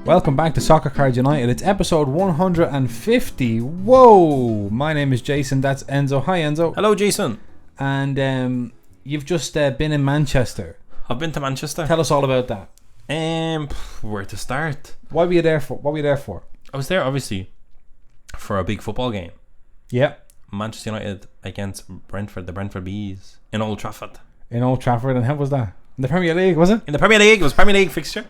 Welcome back to Soccer Cards United. It's episode 150. Whoa! My name is Jason. That's Enzo. Hi, Enzo. Hello, Jason. And you've just been in Manchester. I've been to Manchester. Tell us all about that. Where to start? What were you there for? I was there, obviously, for a big football game. Yeah. Manchester United against Brentford, the Brentford Bees, in Old Trafford. In Old Trafford, and how was that? In the Premier League, was it? In the Premier League. It was Premier League fixture.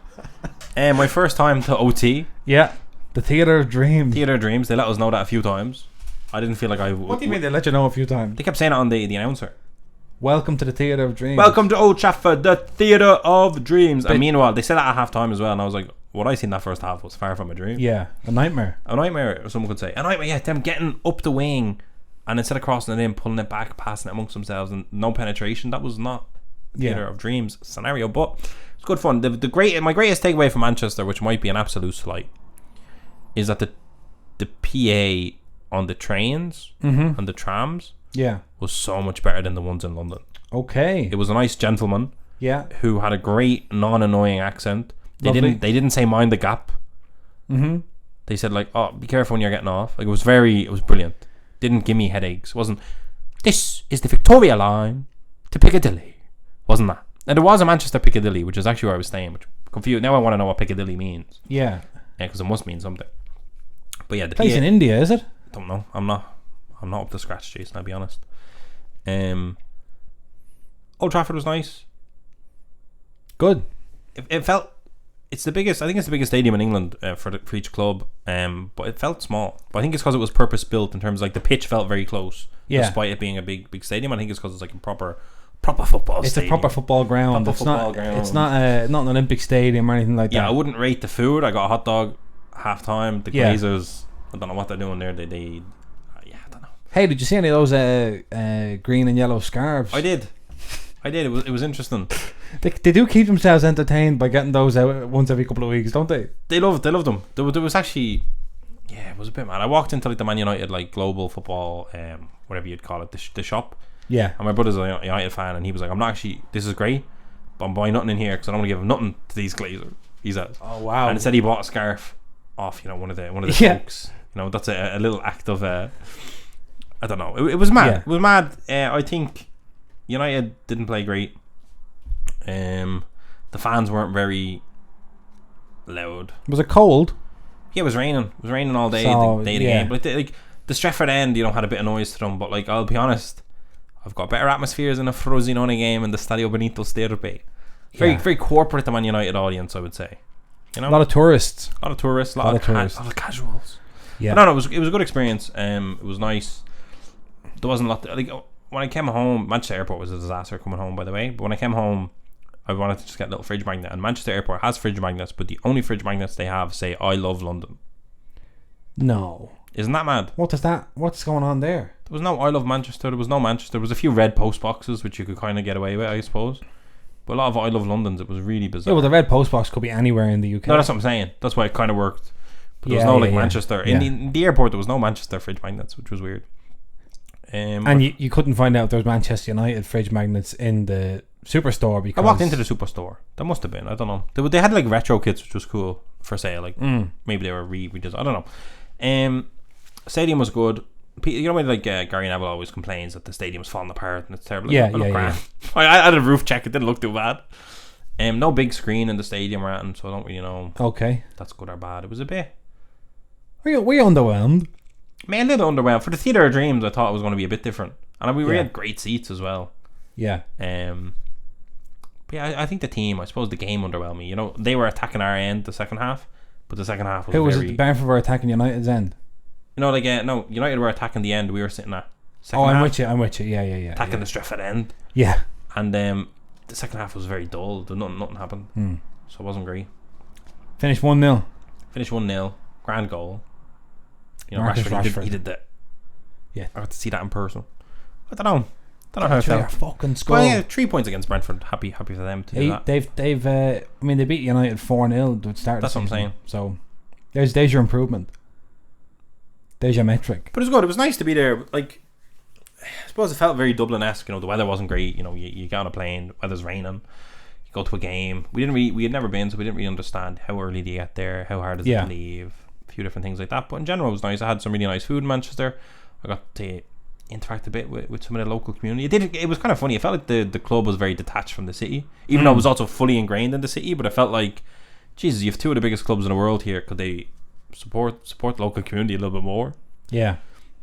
My first time to OT. Yeah. The Theatre of Dreams. Theatre of Dreams. They let us know that a few times. I didn't feel like I... What do you mean they let you know a few times? They kept saying it on the announcer. Welcome to the Theatre of Dreams. Welcome to Old Trafford, the Theatre of Dreams. And meanwhile, they said that at half time as well, and I was like, what I seen that first half was far from a dream. Yeah, a nightmare. A nightmare, someone could say. A nightmare, yeah, them getting up the wing and instead of crossing it in, pulling it back, passing it amongst themselves, and no penetration. That was not Theatre of Dreams scenario, but it's good fun. My greatest takeaway from Manchester, which might be an absolute slight, is that the PA on the trains and the trams was so much better than the ones in London. Okay. It was a nice gentleman who had a great non-annoying accent. They didn't say mind the gap. They said like, oh, be careful when you're getting off. Like it was brilliant. Didn't give me headaches. Wasn't, this is the Victoria line to Piccadilly. Wasn't that? And there was a Manchester Piccadilly, which is actually where I was staying, which confused. Now I want to know what Piccadilly means. Yeah, because it must mean something. But yeah, the place in India, is it? Don't know. I'm not up to scratch, Jason, I'll be honest. Old Trafford was nice. Good. It felt, it's the biggest. I think it's the biggest stadium in England for each club. But it felt small. But I think it's because it was purpose built in terms of like the pitch felt very close, despite it being a big stadium. I think it's because it's like a proper football. It's stadium. A proper football ground. It's not an Olympic stadium or anything like that. Yeah, I wouldn't rate the food. I got a hot dog half time. The Glazers, I don't know what they're doing there. They I don't know. Hey, did you see any of those green and yellow scarves? I did. It was interesting. They do keep themselves entertained by getting those out once every couple of weeks, don't they? They loved them. There was actually, it was a bit mad. I walked into like the Man United like global football, whatever you'd call it, the shop. Yeah. And my brother's a United fan, and he was like, I'm not actually, this is great, but I'm buying nothing in here because I don't want to give nothing to these Glazers. He said. Oh wow. And instead he bought a scarf off, one of the folks. That's a little act of I don't know. It was mad. Yeah. It was mad. I think United didn't play great. The fans weren't very loud. Was it cold? Yeah, it was raining. It was raining all day. The day of the game. But the Stretford end, had a bit of noise to them. But I'll be honest, I've got better atmospheres in a Frosinone game in the Stadio Benito Stirpe. Very corporate, the Man United audience, I would say. A lot of tourists. A lot of casuals. Yeah. But no, it was a good experience. It was nice. There wasn't a lot. When I came home, Manchester Airport was a disaster coming home, by the way. But when I came home, I wanted to just get a little fridge magnet. And Manchester Airport has fridge magnets, but the only fridge magnets they have say "I love London." No. Isn't that mad? What's going on there? There was no "I love Manchester." There was no Manchester. There was a few red post boxes, which you could kind of get away with, I suppose. But a lot of "I love Londons," it was really bizarre. Yeah, well, the red post box could be anywhere in the UK. No, that's what I'm saying. That's why it kind of worked. But there was no Manchester. Yeah. In the airport, there was no Manchester fridge magnets, which was weird. And you couldn't find out there was Manchester United fridge magnets in the superstore because I walked into the superstore. There must have been. I don't know. They had like retro kits, which was cool for sale. Like maybe they were redesigned. I don't know. Stadium was good. When Gary Neville always complains that the stadium's falling apart and it's terrible. Yeah. I had a roof check. It didn't look too bad. No big screen in the stadium or anything, so I don't really know. Okay, that's good or bad. It was a bit. Were you underwhelmed? Man, a little underwhelmed. For the Theatre of Dreams, I thought it was going to be a bit different, and we had great seats as well. Yeah. But yeah, I think the team. I suppose the game underwhelmed me. They were attacking our end the second half, but the second half was Who was it? Brentford were attacking United's end. No, United were attacking the end. We were sitting at second half. I'm with you. Yeah. Attacking the Stretford end. Yeah. And the second half was very dull. Nothing happened. So it wasn't great. Finished 1-0. 1-0. Grand goal. Rashford. He did that. Yeah. I got to see that in person. I don't know how it felt. Fucking score. Well, yeah, 3 points against Brentford. Happy for them to do that. They've they beat United 4-0 to start. That's what I'm saying. So there's your improvement. There's your metric. But it was good. It was nice to be there. I suppose it felt very Dublin-esque. The weather wasn't great. You get on a plane, weather's raining. You You go to a game. We had never been, so we didn't really understand how early do you get there, how hard is it to leave, a few different things like that. But in general, it was nice. I had some really nice food in Manchester. I got to interact a bit with some of the local community. It was kind of funny. It felt like the club was very detached from the city, even though it was also fully ingrained in the city. But it felt like, Jesus, you have two of the biggest clubs in the world here. Could they support the local community a little bit more? Yeah.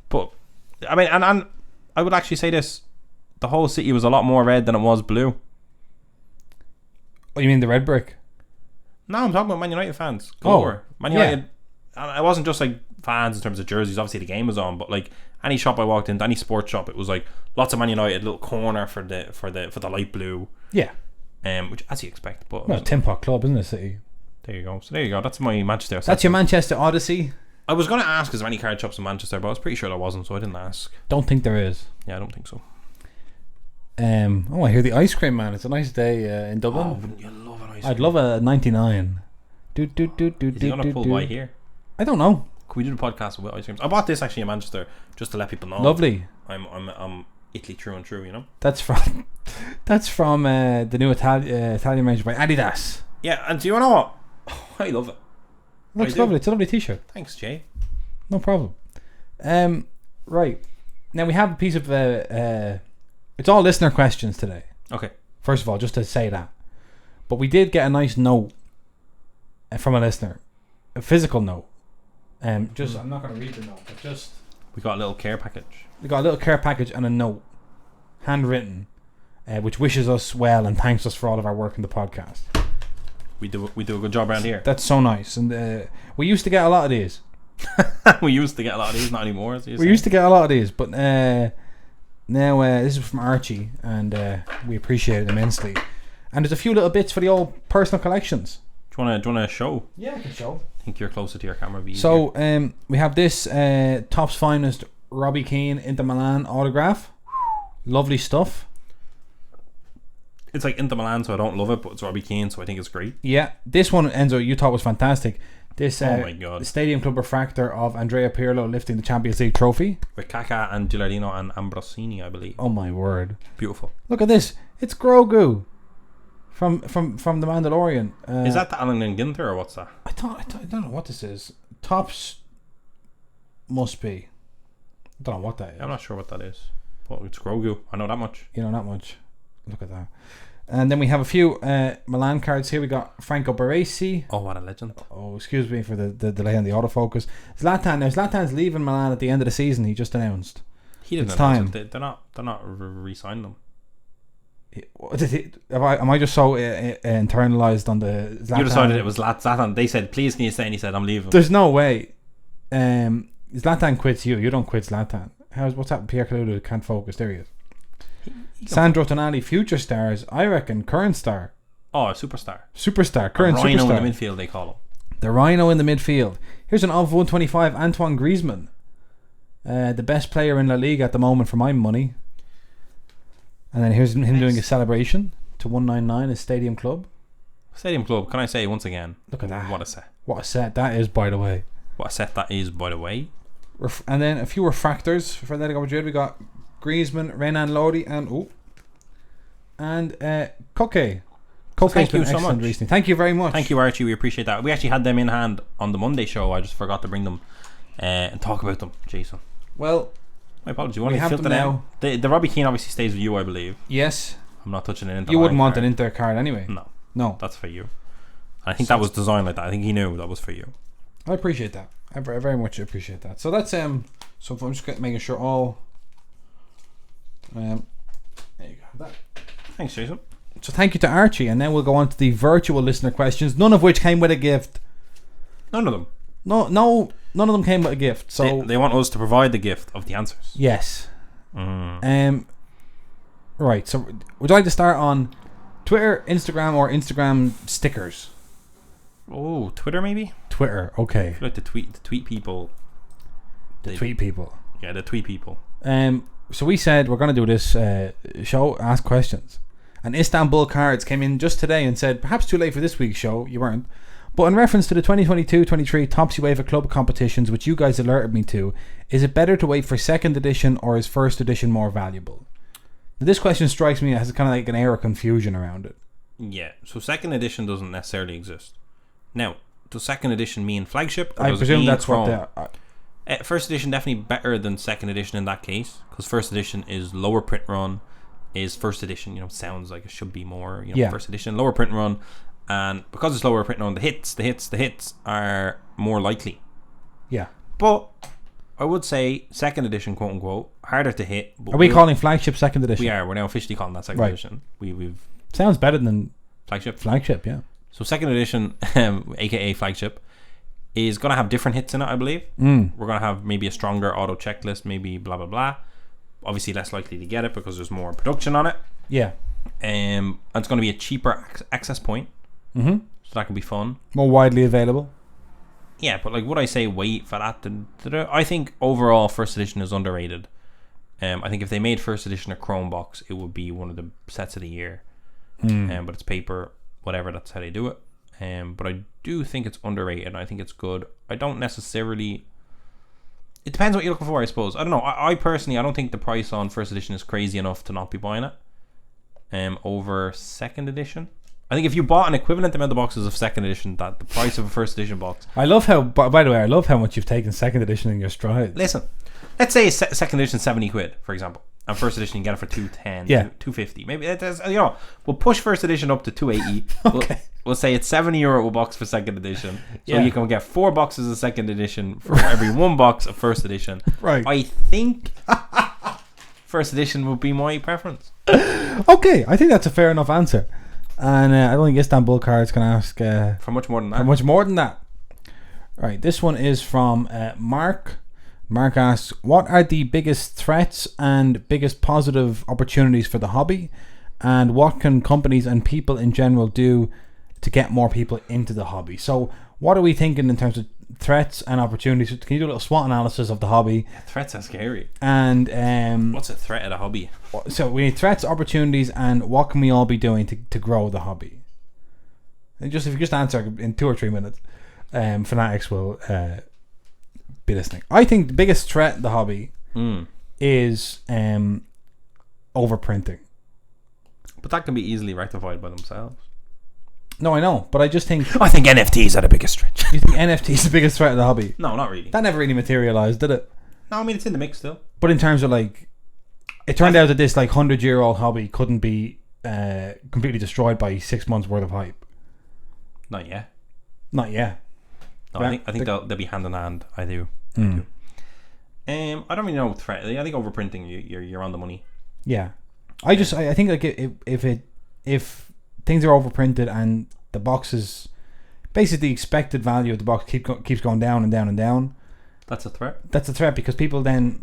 But I mean, and I would actually say this: the whole city was a lot more red than it was blue. Oh, you mean the red brick? No, I'm talking about Man United fans. Man United. Yeah. And it wasn't just like fans in terms of jerseys. Obviously, the game was on, but like any shop I walked into, any sports shop, it was like lots of Man United, little corner for the light blue. Yeah. Which as you expect, but Tin Pot Club, isn't it, City? There you go. So there you go. That's my Manchester. That's your Manchester Odyssey. I was going to ask, is there any card shops in Manchester, but I was pretty sure there wasn't, so I didn't ask. Don't think there is. Yeah, I don't think so. I hear the ice cream man. It's a nice day in Dublin. Oh, wouldn't you love an ice cream? I'd love a 99. Is he going to pull by here? I don't know. Could we do the podcast with ice creams? I bought this actually in Manchester just to let people know. Lovely. I'm Italy true and true, you know. That's from the new Italian range by Adidas. Yeah, and do you know what? I love it. Looks lovely. It's a lovely t-shirt. Thanks, Jay. No problem. Right. Now we have a piece of it's all listener questions today. Okay. First of all, just to say that. But we did get a nice note from a listener. A physical note. I'm not going to read the note, but just... We got a little care package. We got a little care package and a note. Handwritten. Which wishes us well and thanks us for all of our work in the podcast. We do a good job around here. That's so nice. And we used to get a lot of these. We used to get a lot of these, not anymore. Used to get a lot of these, but now this is from Archie, and we appreciate it immensely. And there's a few little bits for the old personal collections. Do you want to show? Yeah, I can show. I think you're closer to your camera. So we have this Top's Finest Robbie Keane Inter Milan autograph. Lovely stuff. It's like Inter Milan, so I don't love it, but it's Robbie Keane, so I think it's great. Yeah, this one, Enzo, you thought was fantastic. This oh my God. Stadium Club refractor of Andrea Pirlo lifting the Champions League trophy with Kaká and Gilardino and Ambrosini, I believe. Oh my word! Beautiful. Look at this. It's Grogu from the Mandalorian. Is that the Alan and Ginter or what's that? I don't know what this is. Tops must be. I don't know what that is. I'm not sure what that is. Well, it's Grogu. I know that much. You know that much. Look at that. And then we have a few Milan cards here. We got Franco Baresi. Oh, what a legend. Oh, excuse me for the delay on the autofocus. Zlatan. Now Zlatan's leaving Milan at the end of the season. He just announced. He didn't announce it. They're not re-signing them. Am I just so internalized on the Zlatan? You decided it was Zlatan. They said, please can you stay? And he said, I'm leaving. There's no way. Zlatan quits you. You don't quit Zlatan. What's happened? Pierre Caludo can't focus. There he is. Sandro Tonali, future stars. I reckon current star. Oh, a superstar. Current a rhino superstar. in the midfield, they call him. The rhino in the midfield. Here's an of 125 Antoine Griezmann. The best player in La Liga at the moment for my money. And then here's him doing a celebration to 199 at Stadium Club. Stadium Club, can I say once again? Look at that. What a set. What a set that is, by the way. What a set that is, by the way. And then a few refractors for Atletico Madrid. We got Griezmann, Renan Lodi, and Koke. Thank you so much. Recently. Thank you very much. Thank you, Archie. We appreciate that. We actually had them in hand on the Monday show. I just forgot to bring them and talk about them, Jason. Well, my apologies. We have them now. The Robbie Keane obviously stays with you, I believe. Yes. I'm not touching an Inter. You wouldn't want an Inter card anyway. No. That's for you. I think that was designed like that. I think he knew that was for you. I appreciate that. I very much appreciate that. So that's So I'm just making sure all. There you go. That. Thanks, Jason. So thank you to Archie, and then we'll go on to the virtual listener questions. None of which came with a gift. None of them. No, none of them came with a gift. So they want us to provide the gift of the answers. Yes. Right. So would you like to start on Twitter, Instagram, or Instagram stickers? Oh, Twitter maybe. Twitter. Okay. I feel like the tweet people. The tweet people. Yeah, the tweet people. So we said we're going to do this show, ask questions. And Istanbul Cards came in just today and said, perhaps too late for this week's show, you weren't. But in reference to the 2022-23 Topsy UEFA Club competitions, which you guys alerted me to, is it better to wait for second edition or is first edition more valuable? Now, this question strikes me as kind of like an air of confusion around it. Yeah. So second edition doesn't necessarily exist. Now, does second edition mean flagship? I presume that's Chrome? What they are. First edition definitely better than second edition in that case, because first edition is lower print run. Is first edition, sounds like it should be more. First edition, lower print run, and because it's lower print run, the hits are more likely. Yeah. But I would say second edition, quote unquote, harder to hit. But are we calling flagship second edition? We are. We're now officially calling that second edition. We've sounds better than flagship. Flagship, yeah. So second edition, aka flagship, is going to have different hits in it, I believe. We're going to have maybe a stronger auto checklist, maybe blah blah blah. Obviously less likely to get it because there's more production on it. Yeah. And it's going to be a cheaper access point. Mm-hmm. So that can be fun. More widely available. Yeah, but would I say wait for that? I think overall first edition is underrated. I think if they made first edition a Chrome box, it would be one of the sets of the year. But it's paper, whatever, that's how they do it. But I do think it's underrated, and I think it's good. I don't necessarily... It depends what you're looking for, I suppose. I don't know. I personally, I don't think the price on first edition is crazy enough to not be buying it. Over second edition. I think if you bought an equivalent amount of boxes of second edition, that the price of a first edition box... I love how, by the way, I love how much you've taken second edition in your stride. Listen, let's say second edition 70 quid, for example. And first edition you get it for 210, 250. Maybe that's, we'll push first edition up to 280. Okay. We'll say it's €70 a box for second edition. So you can get 4 boxes of second edition for every 1 box of first edition. Right. I think first edition would be my preference. Okay, I think that's a fair enough answer. And I don't think Istanbul Cards can ask for much more than that. For much more than that. Right, this one is from Mark. Mark asks, what are the biggest threats and biggest positive opportunities for the hobby? And what can companies and people in general do to get more people into the hobby? So what are we thinking in terms of threats and opportunities? Can you do a little SWOT analysis of the hobby? Yeah, threats are scary. And what's a threat of the hobby? So we need threats, opportunities, and what can we all be doing to grow the hobby? And if you just answer in 2 or 3 minutes, fanatics will be listening. I think the biggest threat in the hobby is overprinting. But that can be easily rectified by themselves. No, I know, but I just think... I think NFTs are the biggest threat. You think NFTs is the biggest threat of the hobby? No, not really. That never really materialised, did it? No, I mean, it's in the mix still. But in terms of it turned out that this 100-year-old hobby couldn't be completely destroyed by 6 months worth of hype. Not yet. Not yet. No, I think they'll be hand in hand. I do. I don't really know threat. I think overprinting, you're on the money. Yeah, I think if things are overprinted and the box is basically the expected value of the box keeps going down and down and down. That's a threat. That's a threat because people then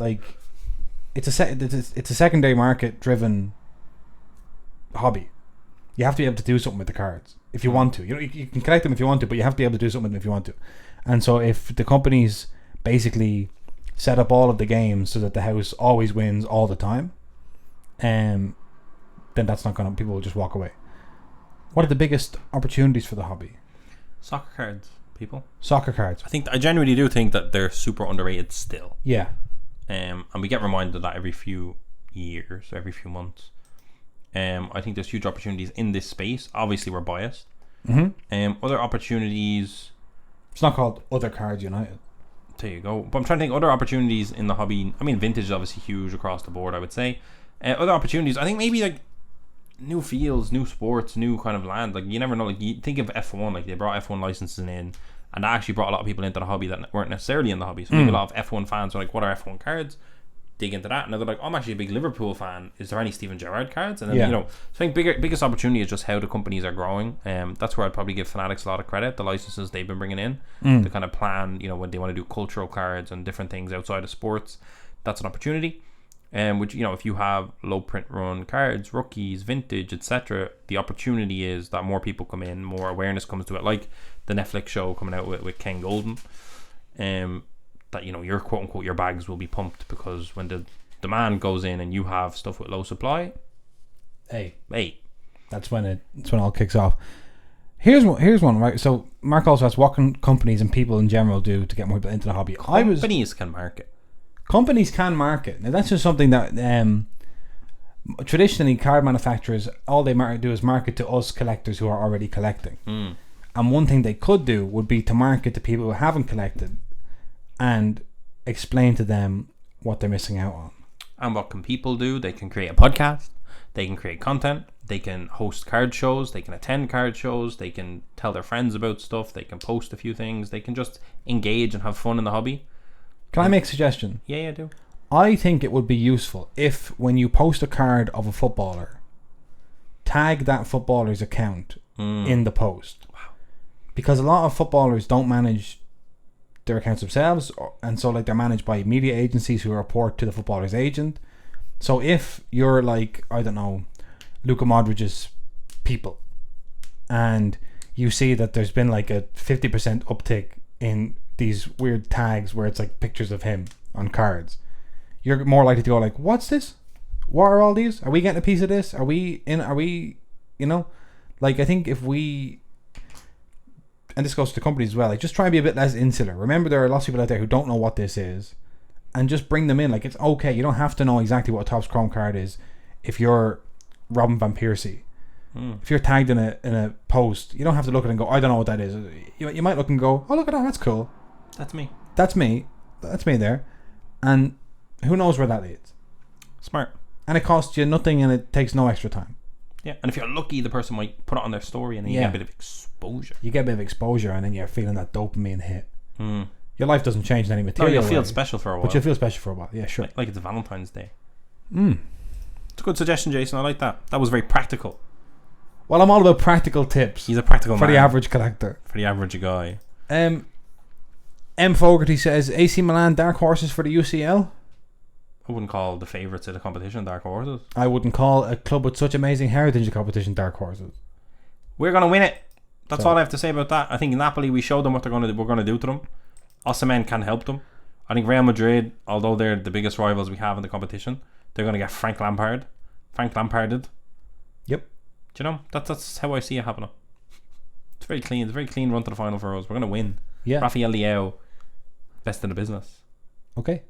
it's a secondary market driven hobby. You have to be able to do something with the cards if you want to. You can collect them if you want to, but you have to be able to do something with them if you want to. And so if the companies basically set up all of the games so that the house always wins all the time, then that's not gonna. People will just walk away. What are the biggest opportunities for the hobby? Soccer cards, people. Soccer cards. I genuinely do think that they're super underrated still. Yeah. And we get reminded of that every few years, every few months. I think there's huge opportunities in this space. Obviously, we're biased. Other opportunities. It's not called Other Cards United. There you go. But I'm trying to think other opportunities in the hobby. I mean, vintage is obviously huge across the board, I would say. Other opportunities, I think maybe new fields, new sports, new kind of land. You never know. You think of F1, they brought F1 licenses in, and that actually brought a lot of people into the hobby that weren't necessarily in the hobby. So maybe a lot of F1 fans are what are F1 cards? Dig into that, and they're like, I'm actually a big Liverpool fan. Is there any Steven Gerrard cards? And then so I think biggest opportunity is just how the companies are growing. That's where I'd probably give Fanatics a lot of credit. The licenses they've been bringing in to kind of plan, when they want to do cultural cards and different things outside of sports. That's an opportunity. Which if you have low print run cards, rookies, vintage, etc., the opportunity is that more people come in, more awareness comes to it. Like the Netflix show coming out with Ken Golden. That your quote unquote your bags will be pumped because when the demand goes in and you have stuff with low supply, hey, that's when it all kicks off. Here's one, right? So Mark also asks, what can companies and people in general do to get more people into the hobby? Companies can market. Companies can market. Now that's just something that traditionally card manufacturers, all they do is market to us collectors who are already collecting. And one thing they could do would be to market to people who haven't collected and explain to them what they're missing out on. And what can people do? They can create a podcast, they can create content, they can host card shows, they can attend card shows, they can tell their friends about stuff, they can post a few things, they can just engage and have fun in the hobby. Can I make a suggestion? Yeah, do. I think it would be useful if, when you post a card of a footballer, tag that footballer's account in the post. Wow. Because a lot of footballers don't manage their accounts themselves, and so like they're managed by media agencies who report to the footballer's agent. So if you're like, I don't know, Luka Modric's people, and you see that there's been like a 50% uptick in these weird tags where it's like pictures of him on cards, you're more likely to go like, what's this? What are all these? Are we getting a piece of this? Are we, you know, like I think if we, and this goes to the companies as well, like just try and be a bit less insular. Remember, there are lots of people out there who don't know what this is, and just bring them in. Like, it's okay, you don't have to know exactly what a Topps Chrome card is if you're Robin Van Persie. If you're tagged in a post, you don't have to look at it and go, I don't know what that is. You might look and go, oh, look at that, that's cool. That's me there. And who knows where that leads. Smart. And it costs you nothing, and it takes no extra time. Yeah, and if you're lucky, the person might put it on their story, and then you get a bit of exposure. You get a bit of exposure, and then you're feeling that dopamine hit. Your life doesn't change in any material. No, you'll feel special for a while. But you'll feel special for a while. Yeah, sure. Like it's Valentine's Day. It's a good suggestion, Jason. I like that. That was very practical. Well, I'm all about practical tips. He's a practical for man. the average collector. For the average guy. M. Fogarty says, AC Milan dark horses for the UCL? I wouldn't call the favourites of the competition dark horses. I wouldn't call a club with such amazing heritage of competition dark horses. We're going to win it. That's all I have to say about that. I think in Napoli we showed them what we're going to do to them. Osimhen can help them. I think Real Madrid, although they're the biggest rivals we have in the competition, they're going to get Frank Lamparded. Yep. Do you know? That's how I see it happening. It's very clean. It's a very clean run to the final for us. We're going to win. Yeah. Rafael Leao, best in the business. Okay.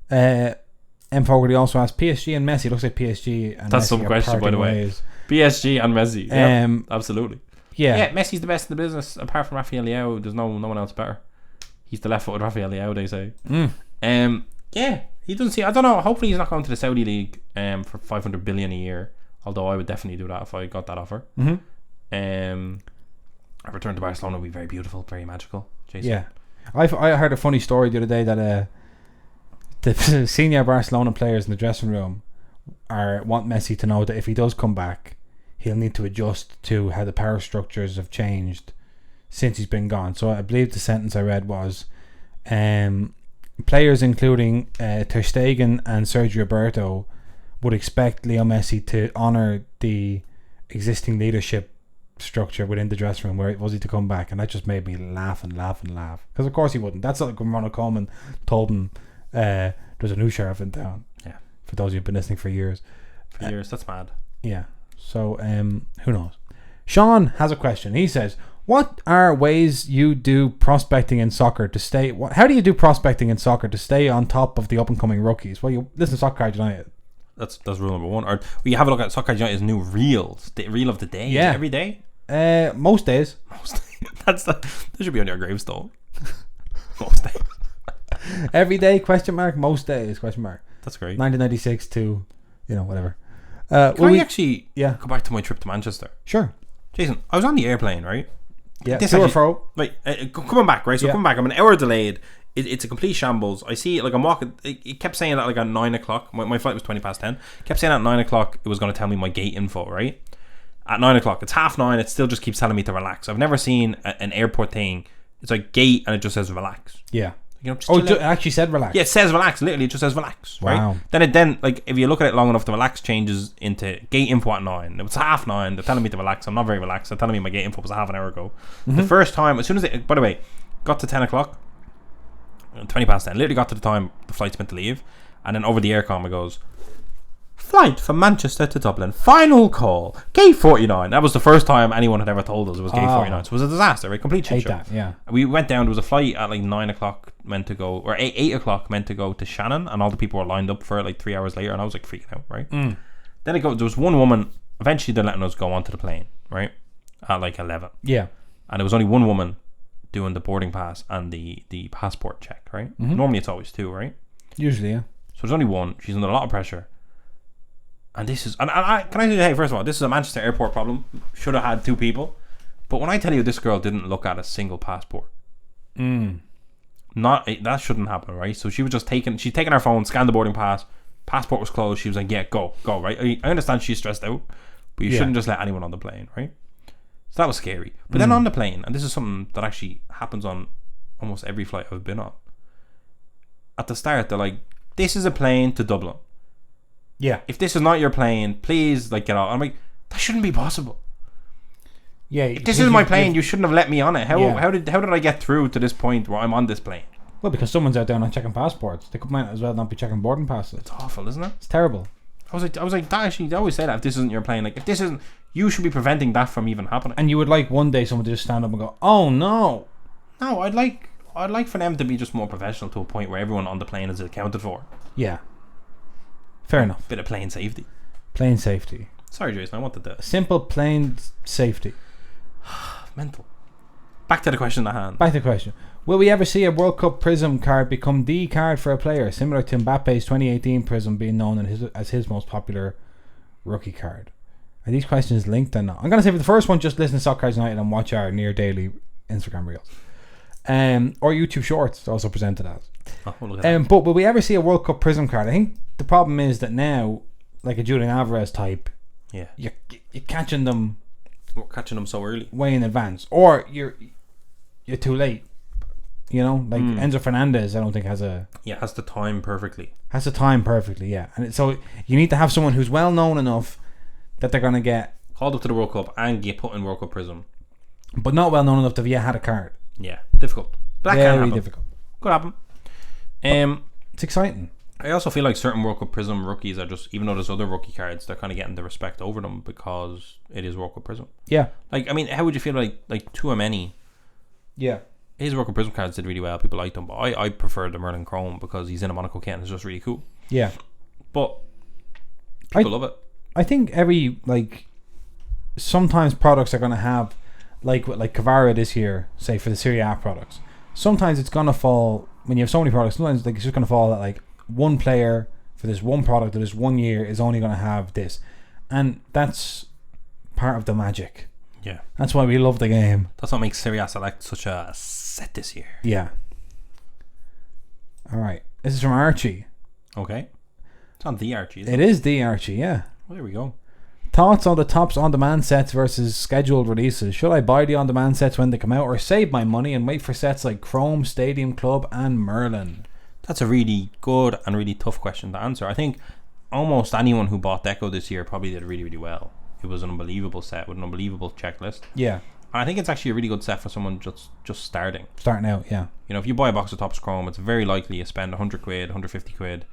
M. Fogarty also asked, PSG and Messi. Looks like PSG and that's Messi some question, by the way. Ways. PSG and Messi. Yep, absolutely. Yeah. Messi's the best in the business. Apart from Rafael Leao, there's no one else better. He's the left-footed Rafael Leao, they say. Yeah, he doesn't see. I don't know. Hopefully, he's not going to the Saudi League for $500 billion a year. Although I would definitely do that if I got that offer. A return to Barcelona would be very beautiful, very magical. Jason. Yeah, I heard a funny story the other day that the senior Barcelona players in the dressing room want Messi to know that if he does come back, he'll need to adjust to how the power structures have changed since he's been gone. So I believe the sentence I read was, players including Ter Stegen and Sergio Roberto would expect Leo Messi to honour the existing leadership structure within the dressing room where was he to come back, and that just made me laugh because of course he wouldn't. That's like when Ronald Koeman told him there's a new sheriff in town. Yeah, for those who've been listening for years. That's mad. Yeah. So who knows. Sean has a question. He says, what are ways you do prospecting in soccer to stay how do you do prospecting in soccer to stay on top of the up and coming rookies? Well, you listen to Soccer Card United. That's rule number one. Or you have a look at Soccer Card United's new reels, the reel of the day. Yeah, every day. Most days. That should be on your gravestone. Most days. Every day? Question mark. Most days? Question mark. That's great. 1996 to whatever. Can I actually go back to my trip to Manchester? Sure. Jason, I was on the airplane, right? Yeah. To or fro. Right. Coming back, right? So coming back, I'm an hour delayed. It's a complete shambles. I see, like, I'm walking. It kept saying that, like, at 9 o'clock. My flight was 10:20. Kept saying at 9 o'clock it was going to tell me my gate info, right? At 9 o'clock, it's 9:30. It still just keeps telling me to relax. I've never seen an airport thing. It's like gate and it just says relax. Yeah. Just it actually said relax. Yeah, it says relax. Literally, it just says relax. Wow. Right. Then like if you look at it long enough, the relax changes into gate info at 9. It was 9:30. They're telling me to relax. I'm not very relaxed. They're telling me my gate info was half an hour ago. The first time, as soon as it, by the way, got to 10 o'clock, 10:20. Literally got to the time the flight's meant to leave, and then over the aircom it goes, flight from Manchester to Dublin, final call, gate 49. That was the first time anyone had ever told us it was gate 49. So it was a disaster, right? Complete shit show. That, yeah. We went down. There was a flight at like 9 o'clock meant to go, or 8 o'clock meant to go to Shannon, and all the people were lined up for it like 3 hours later, and I was like freaking out, right? Then there was one woman. Eventually, they're letting us go onto the plane, right? At like 11. Yeah. And there was only one woman doing the boarding pass and the passport check, right? Mm-hmm. Normally, it's always two, right? Usually, yeah. So there's only one. She's under a lot of pressure. And this is... And I can I say, hey, first of all, this is a Manchester airport problem. Should have had two people. But when I tell you this girl didn't look at a single passport... That shouldn't happen, right? So she was just taking her phone, scanned the boarding pass, passport was closed, she was like, yeah, go, right? I understand she's stressed out, but you shouldn't just let anyone on the plane, right? So that was scary. But then on the plane, and this is something that actually happens on almost every flight I've been on, at the start they're like, this is a plane to Dublin. Yeah. If this is not your plane, please like get out. I'm like, that shouldn't be possible. Yeah. If this is my plane, you shouldn't have let me on it. How did I get through to this point where I'm on this plane? Well, because someone's out there not checking passports. They might as well not be checking boarding passes. It's awful, isn't it? It's terrible. I was like, that actually, they always say that if this isn't your plane, like if this isn't, you should be preventing that from even happening. And you would like one day someone to just stand up and go, oh no. No, I'd like for them to be just more professional to a point where everyone on the plane is accounted for. Yeah. Fair enough. Bit of plane safety. Plane safety. Sorry, Jason, I wanted that. Simple plane safety. Mental. Back to the question at hand. Will we ever see a World Cup Prism card become the card for a player, similar to Mbappe's 2018 Prism being known as his most popular rookie card? Are these questions linked or not? I'm going to say for the first one, just listen to Soccer Cards United and watch our near daily Instagram reels. Or YouTube Shorts, also presented as. But will we ever see a World Cup Prism card? I think the problem is that now, like a Julian Alvarez type, you're catching them. We're catching them so early, way in advance, or you're too late. Like Enzo Fernandez, I don't think has the time perfectly. Yeah, and so you need to have someone who's well known enough that they're gonna get called up to the World Cup and get put in World Cup Prism, but not well known enough to have yet had a card. Yeah, difficult. But that can happen. Difficult. Could happen. It's exciting. I also feel like certain World Cup Prism rookies are just, even though there's other rookie cards, they're kind of getting the respect over them because it is World Cup Prism. Yeah. Like, I mean, how would you feel like Tchouaméni? Yeah. His World Cup Prism cards did really well. People liked them, but I prefer the Merlin Chrome because he's in a Monaco kit and it's just really cool. Yeah. But people love it. I think sometimes products are going to have, like Kvara this year, say for the Serie A products, sometimes it's going to fall, when you have so many products, sometimes it's just going to fall that like one player for this one product or this 1 year is only going to have this, and that's part of the magic. Yeah, that's why we love the game. That's what makes Serie A Select such a set this year. Yeah. Alright, this is from Archie. Okay, it's on the Archie, it is the Archie. Yeah, well, there we go. Thoughts on the Topps on-demand sets versus scheduled releases? Should I buy the on-demand sets when they come out, or save my money and wait for sets like Chrome, Stadium Club and Merlin? That's a really good and really tough question to answer. I think almost anyone who bought Deco this year probably did really, really well. It was an unbelievable set with an unbelievable checklist. Yeah. And I think it's actually a really good set for someone just starting. Starting out, yeah. If you buy a box of Topps Chrome, it's very likely you spend 100 quid, 150 quid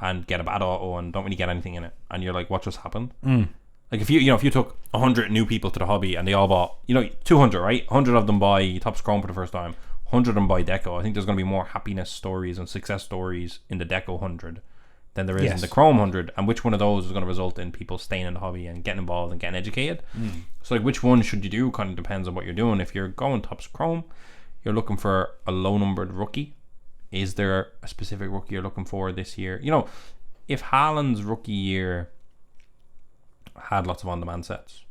and get a bad auto and don't really get anything in it. And you're like, what just happened? Like if you took 100 new people to the hobby and they all bought, 200, right? 100 of them buy Topps Chrome for the first time. 100 of them buy Deco. I think there's going to be more happiness stories and success stories in the Deco 100 than there is in the Chrome 100. And which one of those is going to result in people staying in the hobby and getting involved and getting educated? So like which one should you do kind of depends on what you're doing. If you're going Topps Chrome, you're looking for a low numbered rookie. Is there a specific rookie you're looking for this year? If Haaland's rookie year had lots of on-demand sets,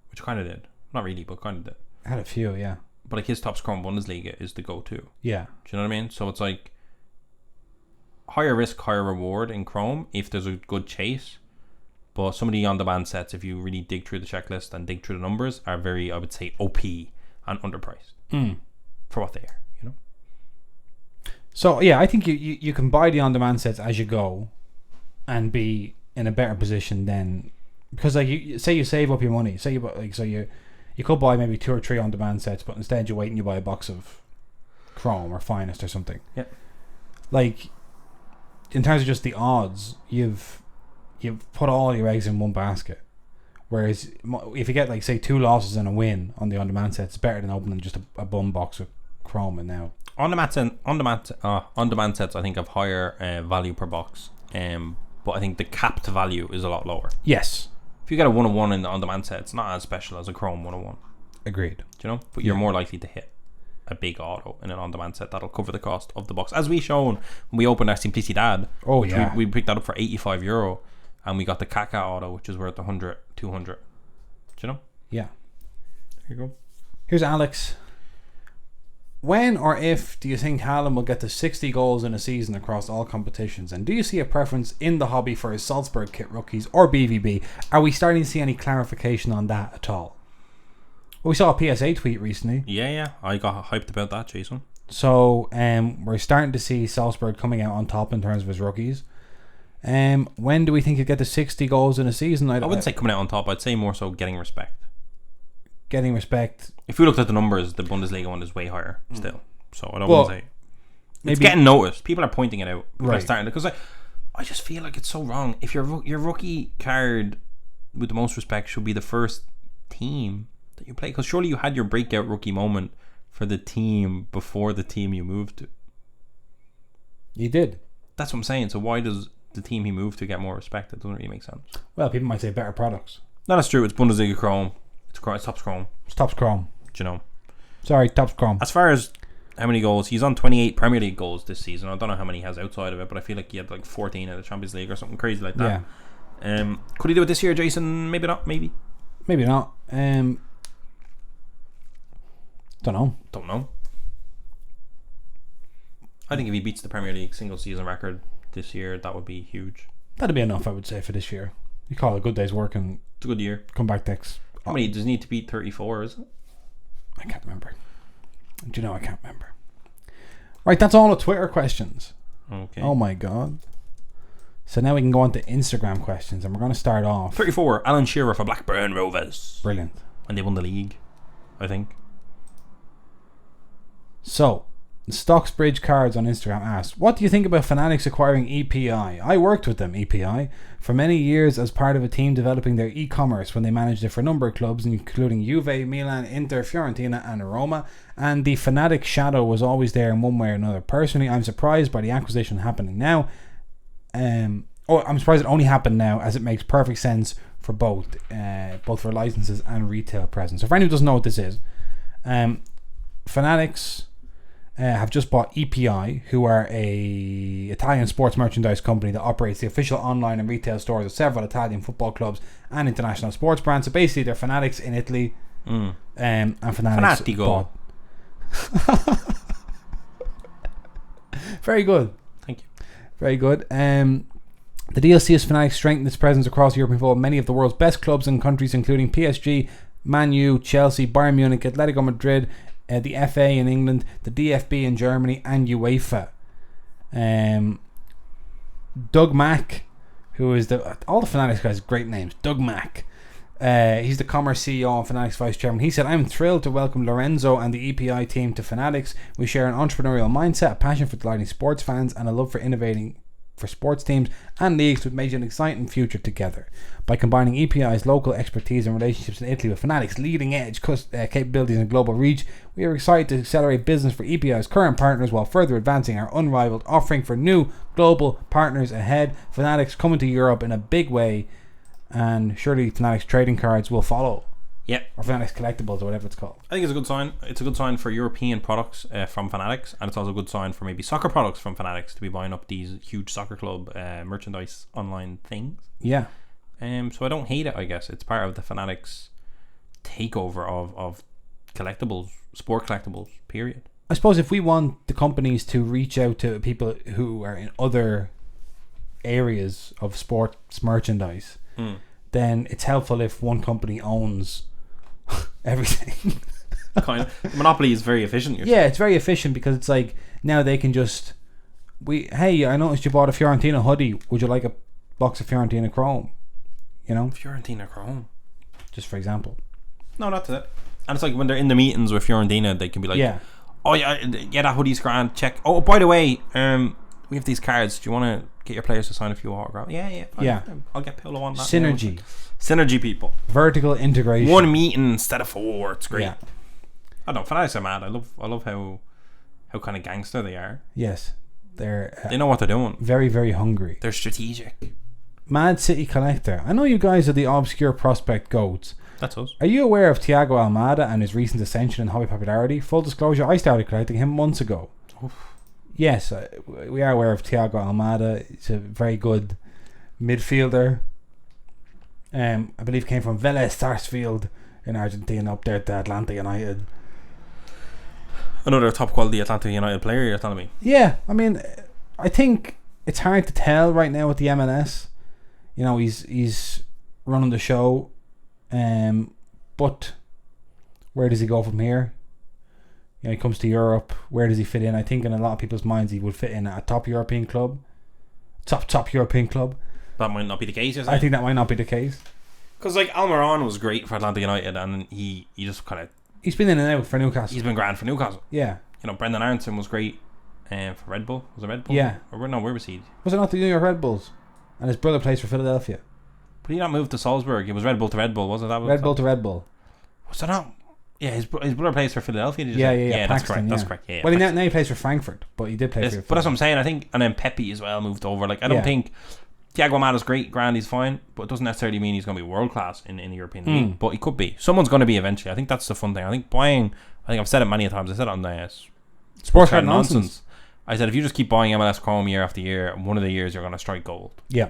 which kind of did, not really, but kind of did. Had a few, yeah. But like his Topps Chrome Bundesliga is the go-to. Yeah. Do you know what I mean? So it's like higher risk, higher reward in Chrome if there's a good chase. But some of the on-demand sets, if you really dig through the checklist and dig through the numbers, are very, I would say, OP and underpriced for what they are. So yeah, I think you can buy the on-demand sets as you go, and be in a better position then, because like you save up your money. Say you buy, you could buy maybe 2 or 3 on-demand sets, but instead you wait and you buy a box of Chrome or Finest or something. Yeah. Like in terms of just the odds, you've put all your eggs in one basket. Whereas if you get like say 2 losses and a win on the on-demand sets, it's better than opening just a bum box of Chrome. And now on-demand sets I think have higher value per box, but I think the capped value is a lot lower. Yes. If you get a 101 in the on-demand set, it's not as special as a Chrome 101. Agreed. Do you know? But you're more likely to hit a big auto in an on-demand set that'll cover the cost of the box. As we shown when we opened our Simplicidad. Oh, yeah. We picked that up for €85 and we got the Kaka auto, which is worth 100, 200. Do you know? Yeah. There you go. Here's Alex. When or if do you think Haaland will get to 60 goals in a season across all competitions? And do you see a preference in the hobby for his Salzburg kit rookies or BVB? Are we starting to see any clarification on that at all? Well, we saw a PSA tweet recently. Yeah. I got hyped about that, Jason. So we're starting to see Salzburg coming out on top in terms of his rookies. When do we think he'll get to 60 goals in a season? I wouldn't say coming out on top. I'd say more so getting respect. Getting respect. If we looked at the numbers, the Bundesliga one is way higher still. So I don't want to say it's getting noticed. People are pointing it out. People are starting because I just feel like it's so wrong. If your rookie card with the most respect should be the first team that you play, because surely you had your breakout rookie moment for the team before the team you moved to. You did. That's what I'm saying. So why does the team he moved to get more respect? It doesn't really make sense. Well, people might say better products. No, that's true. It's Bundesliga Chrome. It's Topps Chrome. It's Topps Chrome. Do you know? Sorry, Topps Chrome. As far as how many goals, he's on 28 Premier League goals this season. I don't know how many he has outside of it, but I feel like he had like 14 in the Champions League or something crazy like that. Yeah. Could he do it this year, Jason? Maybe not. Maybe not. Don't know. I think if he beats the Premier League single season record this year, that would be huge. That'd be enough, I would say, for this year. You call it a good day's work and it's a good year. Come back next. How many does he need to beat? 34, is it? I can't remember. Do you know I can't remember? Right, that's all the Twitter questions. Okay. Oh my god. So now we can go on to Instagram questions, and we're going to start off. 34, Alan Shearer for Blackburn Rovers. Brilliant. And they won the league, I think. So, Stocksbridge Cards on Instagram asked, what do you think about Fanatics acquiring EPI? I worked with them, EPI, for many years as part of a team developing their e-commerce when they managed it for a number of clubs, including Juve, Milan, Inter, Fiorentina and Roma, and the Fanatic shadow was always there in one way or another. Personally, I'm surprised by the acquisition happening now. I'm surprised it only happened now, as it makes perfect sense for both for licenses and retail presence. So for anyone who doesn't know what this is, Fanatics have just bought EPI, who are a Italian sports merchandise company that operates the official online and retail stores of several Italian football clubs and international sports brands. So basically they're Fanatics in Italy, and Fanatics Fanatico. Very good. Thank you. Very good. The deal sees Fanatics strengthen its presence across Europe and involve many of the world's best clubs and countries, including PSG, Man U, Chelsea, Bayern Munich, Atletico Madrid, the FA in England, the DFB in Germany, and UEFA. Doug Mack, who is all the Fanatics guys, great names. Doug Mack. He's the Commerce CEO and Fanatics Vice Chairman. He said, I'm thrilled to welcome Lorenzo and the EPI team to Fanatics. We share an entrepreneurial mindset, a passion for delighting sports fans, and a love for innovating for sports teams and leagues, which makes an exciting future together. By combining EPI's local expertise and relationships in Italy with Fanatics' leading edge capabilities and global reach, we are excited to accelerate business for EPI's current partners while further advancing our unrivaled offering for new global partners ahead. Fanatics coming to Europe in a big way, and surely Fanatics trading cards will follow. Yeah. Or Fanatics collectibles, or whatever it's called. I think it's a good sign. It's a good sign for European products from Fanatics, and it's also a good sign for maybe soccer products from Fanatics to be buying up these huge soccer club merchandise online things. Yeah. So I don't hate it, I guess. It's part of the Fanatics takeover of collectibles, sport collectibles, period. I suppose if we want the companies to reach out to people who are in other areas of sports merchandise, then it's helpful if one company owns everything. Kind of. The monopoly is very efficient. Yeah, it's very efficient because it's like now they can just hey, I noticed you bought a Fiorentina hoodie. Would you like a box of Fiorentina Chrome? You know, Fiorentina Chrome. Just for example. No, that's it. And it's like when they're in the meetings with Fiorentina, they can be like, oh yeah, that hoodie's grand. Check. Oh, by the way, we have these cards. Do you want to get your players to sign a few autographs? Yeah. Fine. Yeah. I'll get Pillow on that. Synergy, people. Vertical integration. One meeting instead of 4. It's great. Yeah. I don't know. Fanatics are mad. I love how kind of gangster they are. Yes, they know what they're doing. Very, very hungry. They're strategic. Mad City Collector. I know you guys are the obscure prospect goats. That's us. Are you aware of Thiago Almada and his recent ascension in hobby popularity? Full disclosure, I started collecting him months ago. Oof. Yes, we are aware of Thiago Almada. He's a very good midfielder. I believe came from Vélez Sarsfield in Argentina, up there at Atlanta United. Another top quality Atlanta United player, you're telling me? Yeah, I mean, I think it's hard to tell right now with the MLS. You know, he's running the show, but where does he go from here? You know, he comes to Europe. Where does he fit in? I think in a lot of people's minds he would fit in at a top European club. Top European club. That might not be the case, you're saying? I think that might not be the case. Because like Almiron was great for Atlanta United, and he just kind of... He's been in and out for Newcastle. He's been grand for Newcastle. Yeah. You know, Brendan Aronson was great for Red Bull. Was it Red Bull? Yeah. Or no, where was he? Was it not the New York Red Bulls? And his brother plays for Philadelphia. But he not moved to Salzburg. It was Red Bull to Red Bull, wasn't that? Red Bull to Red Bull. Was that not? Yeah, his brother plays for Philadelphia. Did you Yeah, say? yeah. That's Paxton, correct. yeah. That's correct. Yeah. Well, now he plays for Frankfurt, but he did play for. But that's what I'm saying. I think, and then Pepe as well moved over. Like I don't think Thiago Almada's great, grand, he's fine, but it doesn't necessarily mean he's going to be world class in the European League. But he could be. Someone's going to be eventually. I think that's the fun thing. I think buying. I think I've said it many times. I said it on the Sports Card Nonsense. I said if you just keep buying MLS Chrome year after year, one of the years you're going to strike gold. Yeah.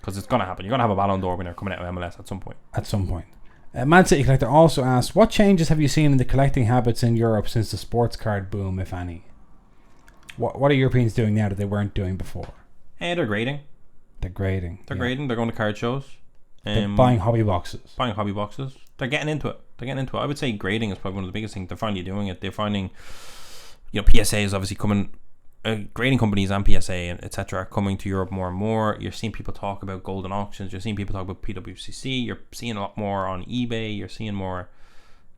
Because it's going to happen. You're going to have a Ballon d'Or winner coming out of MLS at some point. At some point. Man City Collector also asks, what changes have you seen in the collecting habits in Europe since the sports card boom, if any? What are Europeans doing now that they weren't doing before? They're grading. They're grading. They're grading. They're going to card shows. They're buying hobby boxes. They're getting into it. I would say grading is probably one of the biggest things. They're finally doing it. They're finding, PSA is obviously coming. Grading companies and PSA and etc. are coming to Europe more and more. You're seeing people talk about golden auctions. You're seeing people talk about PWCC. You're seeing a lot more on eBay. You're seeing more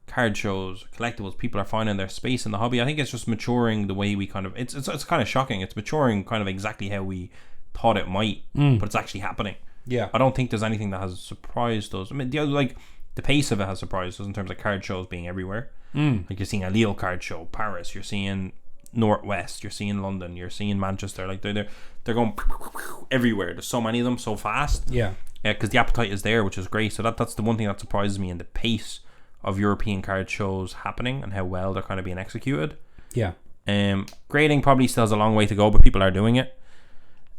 card shows, collectibles. People are finding their space in the hobby. I think it's just maturing the way we kind of. It's kind of shocking. It's maturing kind of exactly how we thought it might, but it's actually happening. Yeah, I don't think there's anything that has surprised us. I mean, the pace of it has surprised us in terms of card shows being everywhere. Like you're seeing a Lille card show, Paris. You're seeing Northwest. You're seeing London. You're seeing Manchester. Like they're going everywhere. There's so many of them so fast. Yeah. Because the appetite is there, which is great. So that's the one thing that surprises me in the pace of European card shows happening and how well they're kind of being executed. Yeah. Grading probably still has a long way to go, but people are doing it.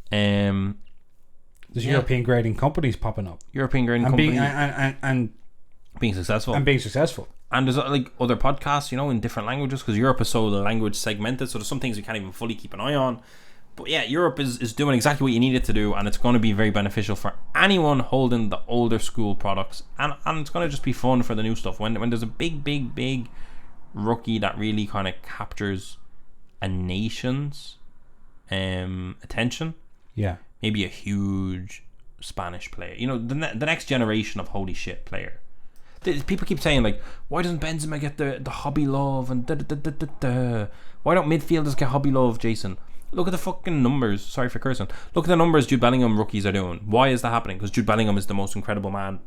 There's European grading companies popping up. European grading companies and being successful. And there's like other podcasts, in different languages, because Europe is so language segmented. So there's some things we can't even fully keep an eye on. But yeah, Europe is doing exactly what you need it to do, and it's going to be very beneficial for anyone holding the older school products, and it's going to just be fun for the new stuff. When there's a big rookie that really kind of captures a nation's attention, maybe a huge Spanish player, the next generation of holy shit player. People keep saying like, why doesn't Benzema get the hobby love and why don't midfielders get hobby love, Jason? Look at the fucking numbers. Sorry for cursing. Look at the numbers Jude Bellingham rookies are doing. Why is that happening? Because Jude Bellingham is the most incredible man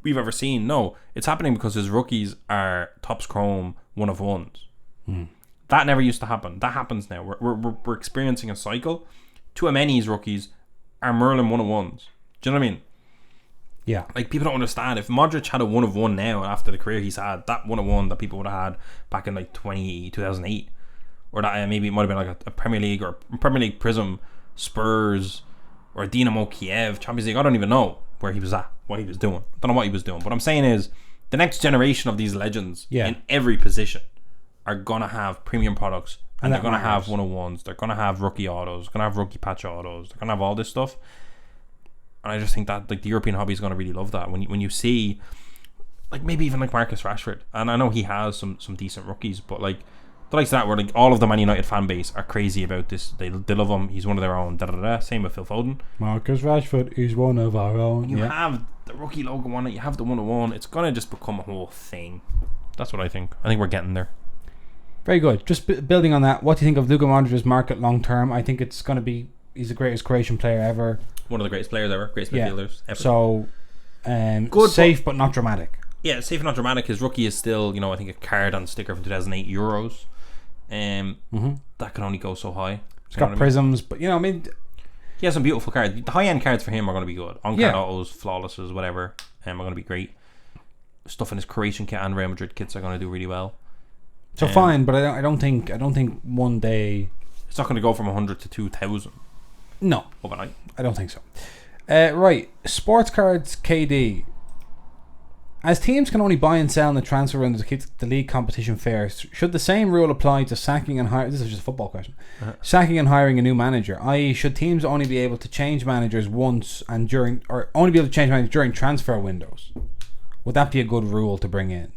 we've ever seen. No, it's happening because his rookies are Topps Chrome 1 of 1s. That never used to happen. That happens now. We're experiencing a cycle. Tchouaméni's rookies are Merlin 1 of 1s. Do you know what I mean? Yeah. Like, people don't understand. If Modric had a 1 of 1 now after the career he's had, that 1 of 1 that people would have had back in like 2008, or that maybe it might have been like a Premier League or Premier League Prism, Spurs, or Dynamo Kiev, Champions League. I don't even know where he was at, what he was doing. I don't know what he was doing. What I'm saying is, the next generation of these legends in every position are going to have premium products, and they're going to have 1 of 1s. They're going to have rookie autos. They're going to have rookie patch autos. They're going to have all this stuff. And I just think that like the European hobby is going to really love that. When you see, like, maybe even like Marcus Rashford, and I know he has some decent rookies, but like the likes of that, where like all of the Man United fan base are crazy about this. They love him. He's one of their own. Same with Phil Foden. Marcus Rashford is one of our own. You have the rookie logo on it. You have the 1 of 1. It's going to just become a whole thing. That's what I think. I think we're getting there. Very good. Just building on that, what do you think of Luka Modric's market long term? I think it's going to be, he's the greatest Croatian player ever. One of the greatest players ever. Greatest midfielders ever. So, good, safe but not dramatic. Yeah, safe and not dramatic. His rookie is still, I think a card on sticker from 2008 Euros. That can only go so high. It's got prisms, but I mean, He has some beautiful cards. The high-end cards for him are going to be good. On-card autos, flawlesses, whatever, are going to be great. Stuff in his Croatian kit and Real Madrid kits are going to do really well. So fine, but I don't think one day it's not going to go from 100 to 2,000. No, overnight. I don't think so. Right, sports cards KD. As teams can only buy and sell in the transfer window to keep the league competition fair, should the same rule apply to sacking and hiring? This is just a football question. Sacking and hiring a new manager, i.e., should teams only be able to change managers once and during, or only be able to change managers during transfer windows? Would that be a good rule to bring in?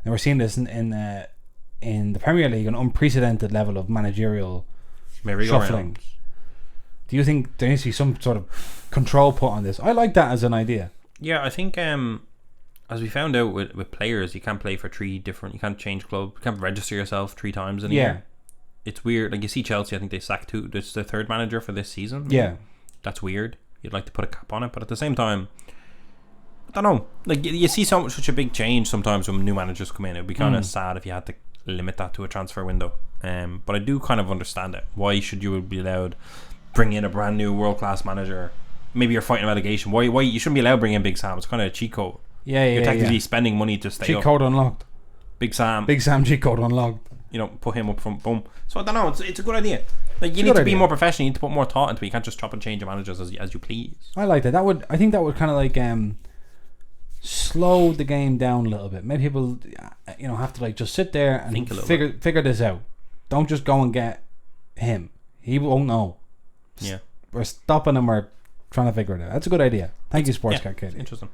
And we're seeing this in the Premier League, an unprecedented level of managerial shuffling. Do you think there needs to be some sort of control put on this? I like that as an idea. Yeah, I think as we found out with players, you can't play for you can't change club, you can't register yourself 3 times in a year. It's weird. Like you see Chelsea, I think they sacked 2. It's their 3rd manager for this season. Yeah. That's weird. You'd like to put a cap on it, but at the same time, I don't know. Like you see such a big change sometimes when new managers come in. It would be kind of sad if you had to limit that to a transfer window. But I do kind of understand it. Why should you be allowed bring in a brand new world class manager? Maybe you're fighting relegation. Why you shouldn't be allowed to bring in Big Sam? It's kind of a cheat code. You're technically spending money to stay cheat up. Code unlocked. Big Sam cheat code unlocked. Put him up front. Boom. So I don't know. It's a good idea. Like you need to be more professional. You need to put more thought into it. You can't just chop and change your managers as you please. I like that. I think that would kind of like slow the game down a little bit. Maybe people have to like just sit there and figure this out. Don't just go and get him. He won't know. Yeah. We're stopping him. We're trying to figure it out. That's a good idea. Thank you, Sports Card Kid. Interesting.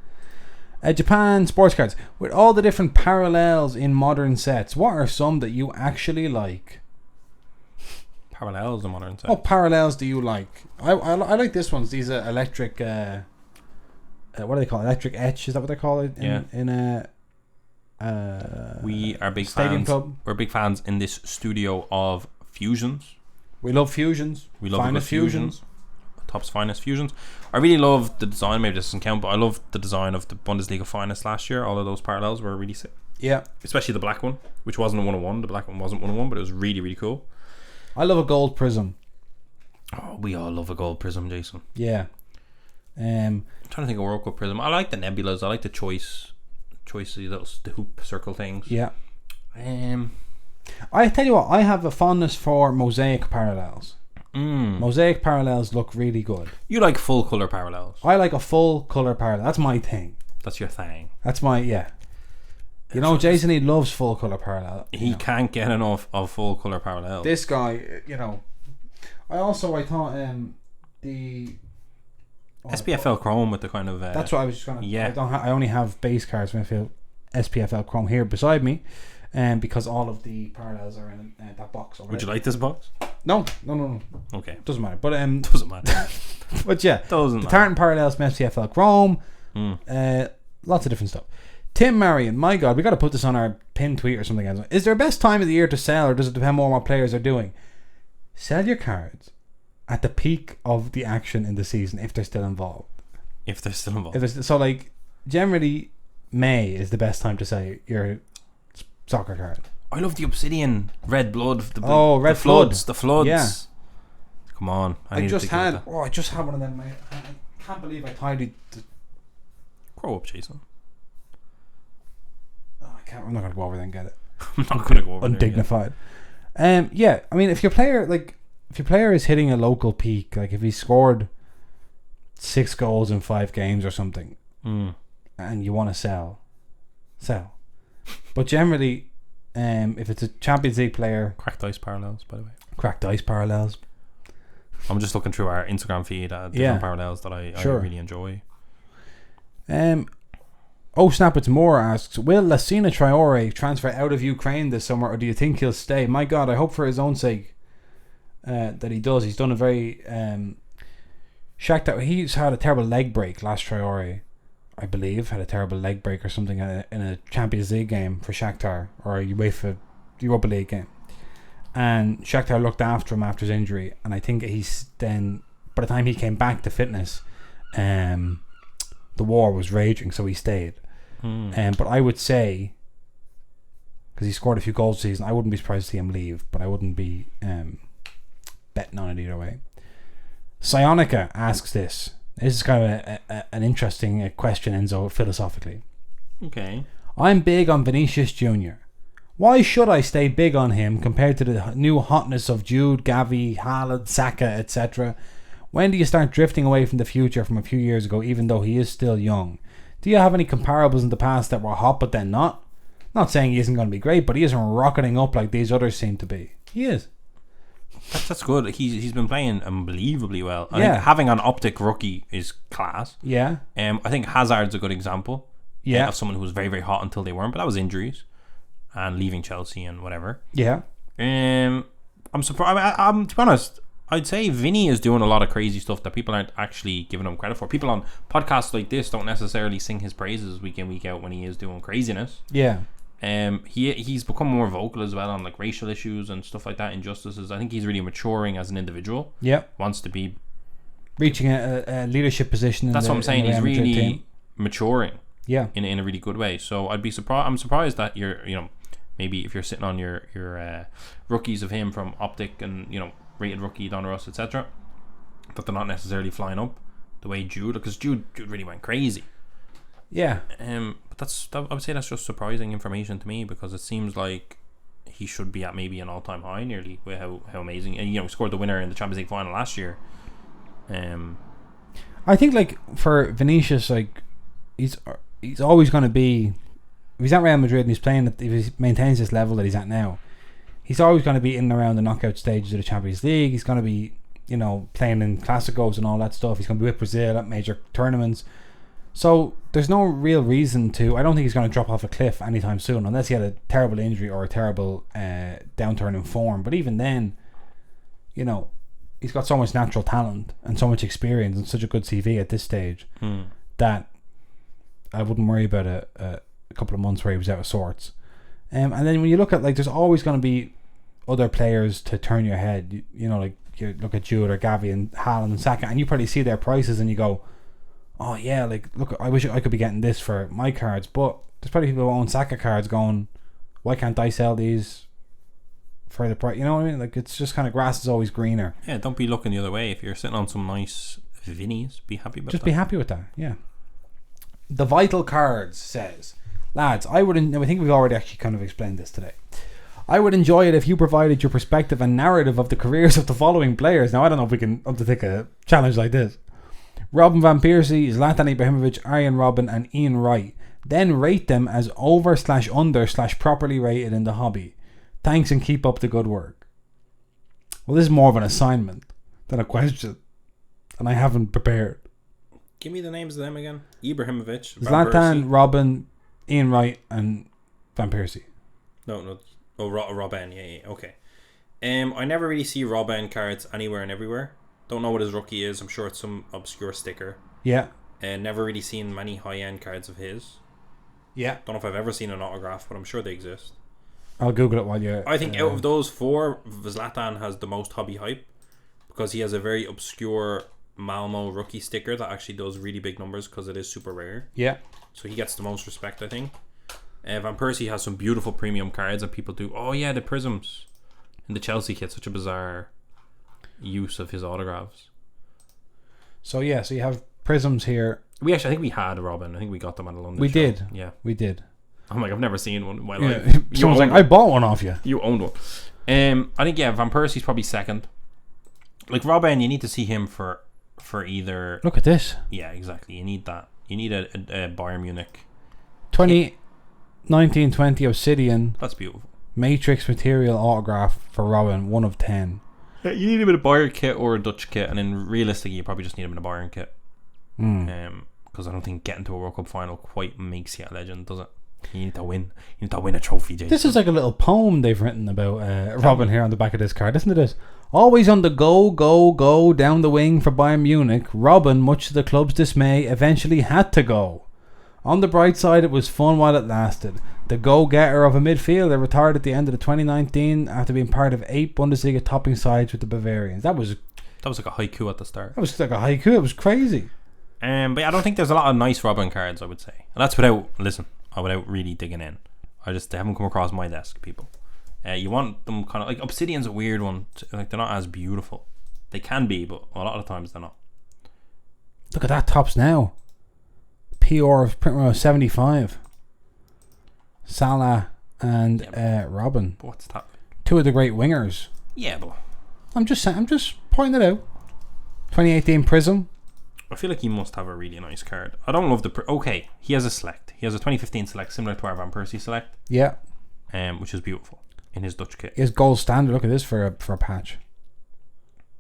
Japan sports cards. With all the different parallels in modern sets, what are some that you actually like? Parallels in modern sets. What parallels do you like? I like this ones. These are electric. What do they call it? Electric etch? Is that what they call it? We are big Stadium fans. Club. We're big fans in this studio of fusions. We love fusions. We love finest fusions. Top's finest fusions. I really love the design. Maybe this doesn't count, but I love the design of the Bundesliga finest last year. All of those parallels were really sick. Yeah, especially the black one, which wasn't a 101. The black one wasn't 101, but it was really, really cool. I love a gold prism. Oh, we all love a gold prism, Jason. Yeah. I'm trying to think of World Cup prism. I like the nebulas. I like the choices, the hoop circle things. Yeah. I tell you what, I have a fondness for mosaic parallels. Mosaic parallels look really good. You like full colour parallels? I like a full colour parallel. That's my thing. That's your thing. That's my Jason, he loves full colour parallel. He can't get enough of full colour parallels. This guy, I thought the SPFL Chrome with the kind of that's what I was just gonna. Yeah. I only have base cards when I feel SPFL Chrome here beside me. Because all of the parallels are in that box already. Would you like this box? No. Okay. Doesn't matter. But doesn't matter. But yeah, doesn't the matter. tartan parallels from SPFL Chrome. Lots of different stuff. Tim Marion, my God, we got to put this on our pin tweet or something else. Is there a best time of the year to sell, or does it depend more on what players are doing? Sell your cards at the peak of the action in the season if they're still involved. So like generally May is the best time to sell your soccer card. I love the obsidian red blood. Red floods. The floods. Yeah. Come on. I just had one of them. I can't believe I tidied. Grow up, Jason. I'm not gonna go over there and get it. I'm not gonna go over undignified. Yeah. I mean, if your player is hitting a local peak, like if he scored 6 goals in 5 games or something, and you want to sell. But generally, if it's a Champions League player, cracked ice parallels, by the way. Cracked ice parallels. I'm just looking through our Instagram feed at different parallels that I really enjoy. Snap It's More asks, will Lassina Traore transfer out of Ukraine this summer, or do you think he'll stay? My God, I hope for his own sake that he does. He's done a very Shakhtar. He's had a terrible leg break. Last Traore, I believe, had a terrible leg break or something in a Champions League game for Shakhtar, or a UEFA Europa League game, and Shakhtar looked after him after his injury, and I think he's then, by the time he came back to fitness, the war was raging, so he stayed. But I would say, because he scored a few goals this season, I wouldn't be surprised to see him leave, but I wouldn't be betting on it either way. Sionica asks this. This is kind of an interesting question, Enzo, philosophically. Okay. I'm big on Vinicius Jr. Why should I stay big on him compared to the new hotness of Jude, Gavi, Haaland, Saka, etc.? When do you start drifting away from the future from a few years ago, even though he is still young? Do you have any comparables in the past that were hot but then not? Not saying he isn't going to be great, but he isn't rocketing up like these others seem to be. He is. That's good. He's been playing unbelievably well. I think having an optic rookie is class. Yeah. I think Hazard's a good example. Yeah. Of someone who was very, very hot until they weren't, but that was injuries and leaving Chelsea and whatever. Yeah. I'm surprised. I'm to be honest, I'd say Vinny is doing a lot of crazy stuff that people aren't actually giving him credit for. People on podcasts like this don't necessarily sing his praises week in, week out when he is doing craziness. Yeah. He's become more vocal as well on like racial issues and stuff like that, injustices. I think he's really maturing as an individual. Yeah. Wants to be reaching a leadership position. That's what I'm saying. He's really team. Maturing. Yeah. In a really good way. So I'd be surprised. I'm surprised that maybe if you're sitting on your rookies of him from Optic and rated rookie Donruss, etc., that they're not necessarily flying up the way Jude, because Jude really went crazy. Yeah. But I would say that's just surprising information to me, because it seems like he should be at maybe an all-time high nearly with how amazing, and scored the winner in the Champions League final last year. I think like for Vinicius, like he's always going to be, if he's at Real Madrid and he's playing, if he maintains this level that he's at now, he's always going to be in and around the knockout stages of the Champions League. He's going to be playing in Clásicos and all that stuff. He's going to be with Brazil at major tournaments. So there's no real reason to. I don't think he's going to drop off a cliff anytime soon, unless he had a terrible injury or a terrible downturn in form. But even then, he's got so much natural talent and so much experience and such a good CV at this stage that I wouldn't worry about a couple of months where he was out of sorts. And then when you look at, like, there's always going to be other players to turn your head. Like you look at Jude or Gavi and Haaland and Saka, and you probably see their prices and you go, oh yeah, like, look, I wish I could be getting this for my cards. But there's probably people who own Saka cards going, why can't I sell these for the price? You know what I mean? Like, it's just kind of, grass is always greener. Yeah, don't be looking the other way. If you're sitting on some nice Vinnies, be happy about that. Just be happy with that, yeah. The Vital Cards says, lads, I think we've already actually kind of explained this today. I would enjoy it if you provided your perspective and narrative of the careers of the following players. Now, I don't know if we can undertake a challenge like this. Robin Van Persie, Zlatan Ibrahimovic, Arjen Robben and Ian Wright. Then rate them as over/under/properly rated in the hobby. Thanks and keep up the good work. Well, this is more of an assignment than a question, and I haven't prepared. Give me the names of them again. Ibrahimovic, Zlatan, Robben, Ian Wright and Van Persie. No. Oh, Robben, yeah, okay. I never really see Robben cards anywhere and everywhere. Don't know what his rookie is. I'm sure it's some obscure sticker. Yeah. And never really seen many high-end cards of his. Yeah. Don't know if I've ever seen an autograph, but I'm sure they exist. I'll Google it while you're... I think out of those four, Zlatan has the most hobby hype, because he has a very obscure Malmo rookie sticker that actually does really big numbers because it is super rare. Yeah. So he gets the most respect, I think. Van Persie has some beautiful premium cards that people do. Oh yeah, the prisms in the Chelsea kit. Such a bizarre use of his autographs. So yeah, so you have prisms here. I think we had Robin. I think we got them at a London show. Did. Yeah, we did. I'm like, I've never seen one in my life. Yeah. Someone's like, I bought one off you. You owned one. I think Van Persie's probably second. Like Robin, you need to see him for either. Look at this. Yeah, exactly. You need that. You need a Bayern Munich 1920 Obsidian. That's beautiful. Matrix material autograph for Robin, 1 of 10. You need him in a Bayern kit or a Dutch kit, and then realistically, you probably just need him in a Bayern kit. Because I don't think getting to a World Cup final quite makes you a legend, does it? You need to win. You need to win a trophy, Jason. This is like a little poem they've written about Robin here on the back of this card. Listen to this. Always on the go down the wing for Bayern Munich, Robin, much to the club's dismay, eventually had to go. On the bright side, it was fun while it lasted. The go-getter of a midfielder retired at the end of the 2019 after being part of 8 Bundesliga topping sides with the Bavarians. That was like a haiku at the start. That was like a haiku. It was crazy. But I don't think there's a lot of nice Robin cards, I would say. And that's without really digging in. They haven't come across my desk, people. You want them kind of like Obsidian's a weird one. Like, they're not as beautiful. They can be, but a lot of the times they're not. Look at that tops now. PR of Primrose 75. Salah and Robin. But what's that? Two of the great wingers. Yeah, but I'm just pointing it out. 2018 Prism. I feel like he must have a really nice card. I don't love the... Okay, he has a select. He has a 2015 select similar to our Van Persie select. Yeah. Which is beautiful in his Dutch kit. He has gold standard. Look at this for a patch.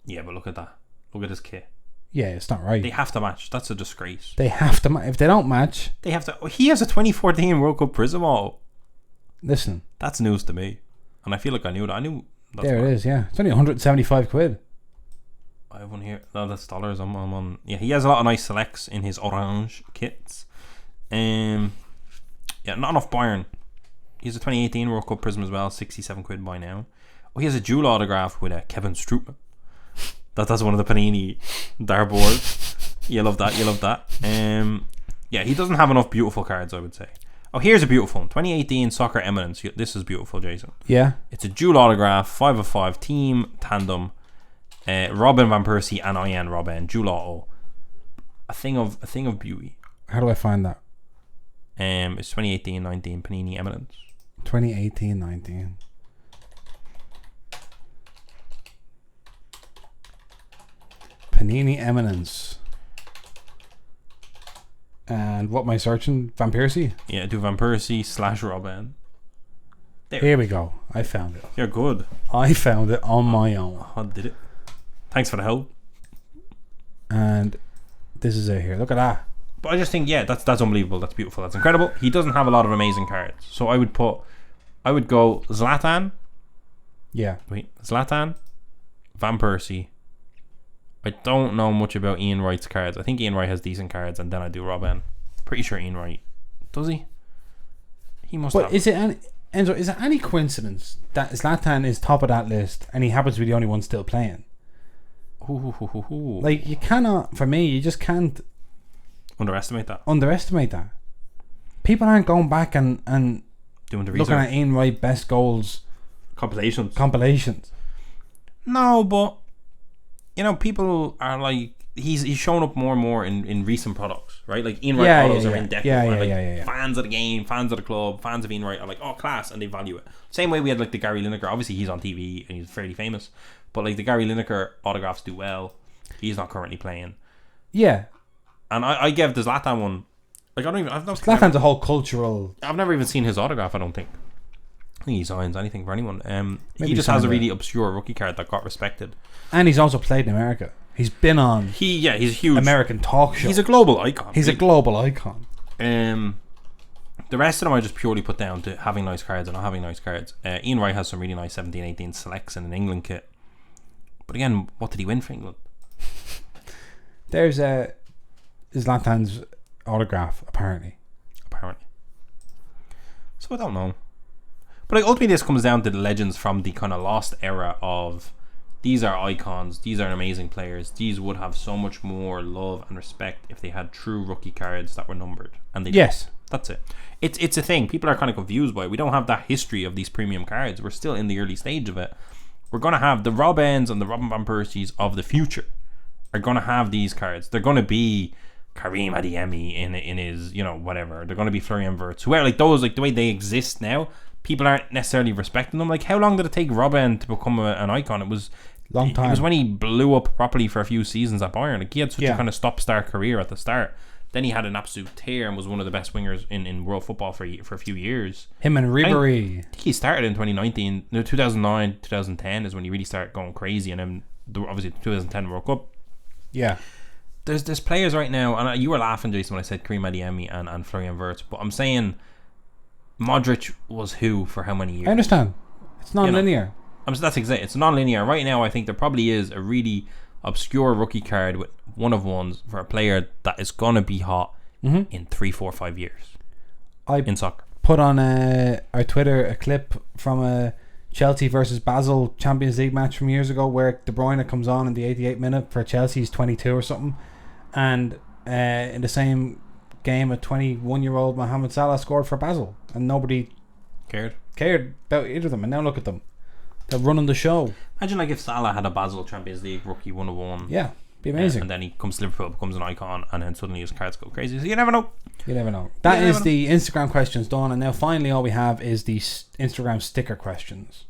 Yeah, but look at that. Look at his kit. Yeah, it's not right. They have to match. That's a disgrace. They have to if they don't match... They have to... He has a 2014 World Cup Prism auto. Listen. That's news to me. And I feel like I knew that. I knew... There it is, yeah. It's only 175 quid. I have one here. No, that's dollars. I'm on... Yeah, he has a lot of nice selects in his orange kits. Yeah, not enough Bayern. He has a 2018 World Cup Prism as well. 67 quid by now. Oh, he has a dual autograph with Kevin Strootman. That's one of the Panini dartboards. You love that. Yeah, he doesn't have enough beautiful cards, I would say. Oh, here's a beautiful one. 2018 Soccer Eminence. This is beautiful, Jason. Yeah. It's a dual autograph, 5 of 5 team tandem. Robin Van Persie and Ian Robin. Dual auto. A thing of beauty. How do I find that? It's 2018-19 Panini Eminence. 2018-19. Panini Eminence. And what am I searching? Van Persie? Yeah, do Van Persie / Robin. Here we go. I found it. You're good. I found it on my own. I did it. Thanks for the help. And this is it here. Look at that. But I just think, yeah, that's unbelievable. That's beautiful. That's incredible. He doesn't have a lot of amazing cards. So I would go Zlatan. Yeah. Zlatan, Van Persie. I don't know much about Ian Wright's cards. I think Ian Wright has decent cards, and then I do Robin. Pretty sure Ian Wright. Does he? He must have. Is it any coincidence that Zlatan is top of that list and he happens to be the only one still playing? Ooh. Like, you cannot, for me, you just can't underestimate that. People aren't going back and doing the research. Looking at Ian Wright best goals compilations. No, but you know, people are like, he's shown up more and more in recent products, right? Like Ian Wright autos are in deck. Fans of the game, fans of the club, fans of Ian Wright are like, oh, class, and they value it. Same way we had like the Gary Lineker. Obviously he's on TV and he's fairly famous, but like the Gary Lineker autographs do well. He's not currently playing. Yeah. And I gave the Zlatan one, like, Zlatan's a whole cultural... I've never even seen his autograph, I don't think. I think he signs anything for anyone. Maybe he just has a really obscure rookie card that got respected. And he's also played in America. He's been on... He's a huge... American talk show. He's a global icon. The rest of them I just purely put down to having nice cards and not having nice cards. Ian Wright has some really nice 17-18 selects in an England kit. But again, what did he win for England? There's Zlatan's autograph, apparently. So I don't know. But like, ultimately this comes down to the legends from the kind of lost era of, these are icons, these are amazing players, these would have so much more love and respect if they had true rookie cards that were numbered. And they yes. That's it. It's a thing. People are kind of confused by it. We don't have that history of these premium cards. We're still in the early stage of it. We're going to have the Robins and the Robin Van Persies of the future are going to have these cards. They're going to be Karim Adeyemi in his, you know, whatever. They're going to be Florian Wirtz. Where like those, like the way they exist now, people aren't necessarily respecting them. Like, how long did it take Robin to become an icon? It was long time. It was when he blew up properly for a few seasons at Bayern. Like, he had such a kind of stop-start career at the start. Then he had an absolute tear and was one of the best wingers in world football for a few years. Him and Ribery. I think he started in 2019. No, 2009, 2010 is when he really started going crazy. And then obviously the 2010 World Cup. Yeah. There's players right now, and you were laughing, Jason, when I said Karim Adeyemi and Florian Wirtz, but I'm saying Modric was who for how many years? I understand. It's non-linear. That's exactly. It's non-linear. Right now, I think there probably is a really obscure rookie card with one of ones for a player that is gonna be hot in 3, 4, 5 years. In soccer, put on our Twitter a clip from a Chelsea versus Basel Champions League match from years ago where De Bruyne comes on in the 88th minute for Chelsea's 22 or something, and in the same game a 21-year-old Mohamed Salah scored for Basel and nobody cared about either of them, and now look at them. They're running the show. Imagine like if Salah had a Basel Champions League rookie 101. Yeah, be amazing. And then he comes to Liverpool, becomes an icon, and then suddenly his cards go crazy. So you never know. You never know. That is the Instagram questions done, and now finally all we have is the Instagram sticker questions.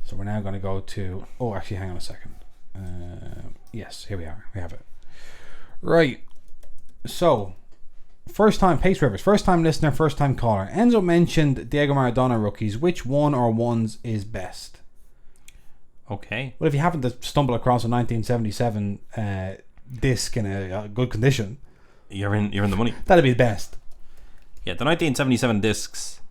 So we're now going to go to... Oh, actually, hang on a second. Yes, here we are. We have it. Right. So, first time, Pace Rivers, first time listener, first time caller. Enzo mentioned Diego Maradona rookies. Which one or ones is best? Okay. Well, if you happen to stumble across a 1977 disc in a good condition, you're in the money. That'd be the best. Yeah, the 1977 discs,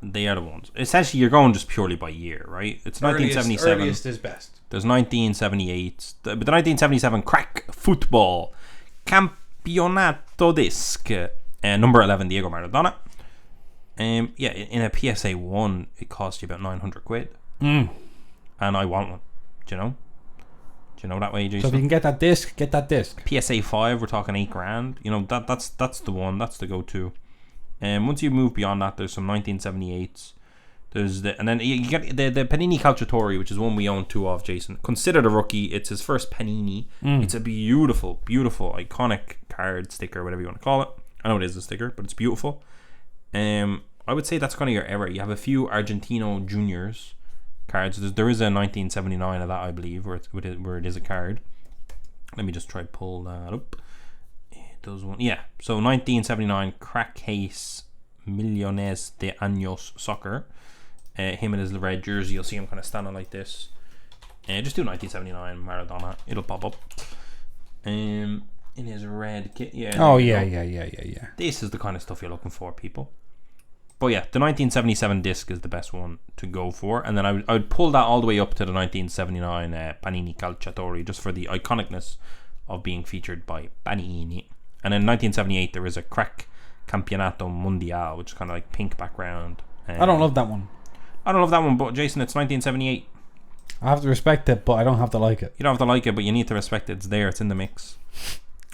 they are the ones. Essentially, you're going just purely by year, right? It's 1977. Earliest is best. There's 1978, but the 1977 crack football Campionato disc, number 11, Diego Maradona. Yeah, in a PSA 1, it costs you about 900 quid. And I want one. Do you know? Do you know that way, Jason? So if you can get that disc, get that disc. PSA 5, we're talking $8,000. You know, that's the one. That's the go-to. And once you move beyond that, there's some 1978s. There's and then you get the Panini Calciatore, which is one we own 2 of, Jason. Considered a rookie. It's his first Panini. It's a beautiful, beautiful, iconic card, sticker, whatever you want to call it. I know it is a sticker, but it's beautiful. I would say that's kind of your era. You have a few Argentino Juniors cards. There is a 1979 of that, I believe, where it is a card. Let me just try to pull that up. It does one. Yeah. So 1979 crack case Millones de Años soccer. Him in his red jersey. You'll see him kind of standing like this. Just do 1979 Maradona. It'll pop up. In his red kit. Yeah. Oh yeah. This is the kind of stuff you're looking for, people. But yeah, the 1977 disc is the best one to go for, and then I would pull that all the way up to the 1979 Panini Calciatore, just for the iconicness of being featured by Panini. And in 1978 there is a crack Campeonato Mundial, which is kind of like pink background. I don't love that one. I don't love that one, but Jason, it's 1978. I have to respect it, but I don't have to like it. You don't have to like it, but you need to respect it. It's there, it's in the mix.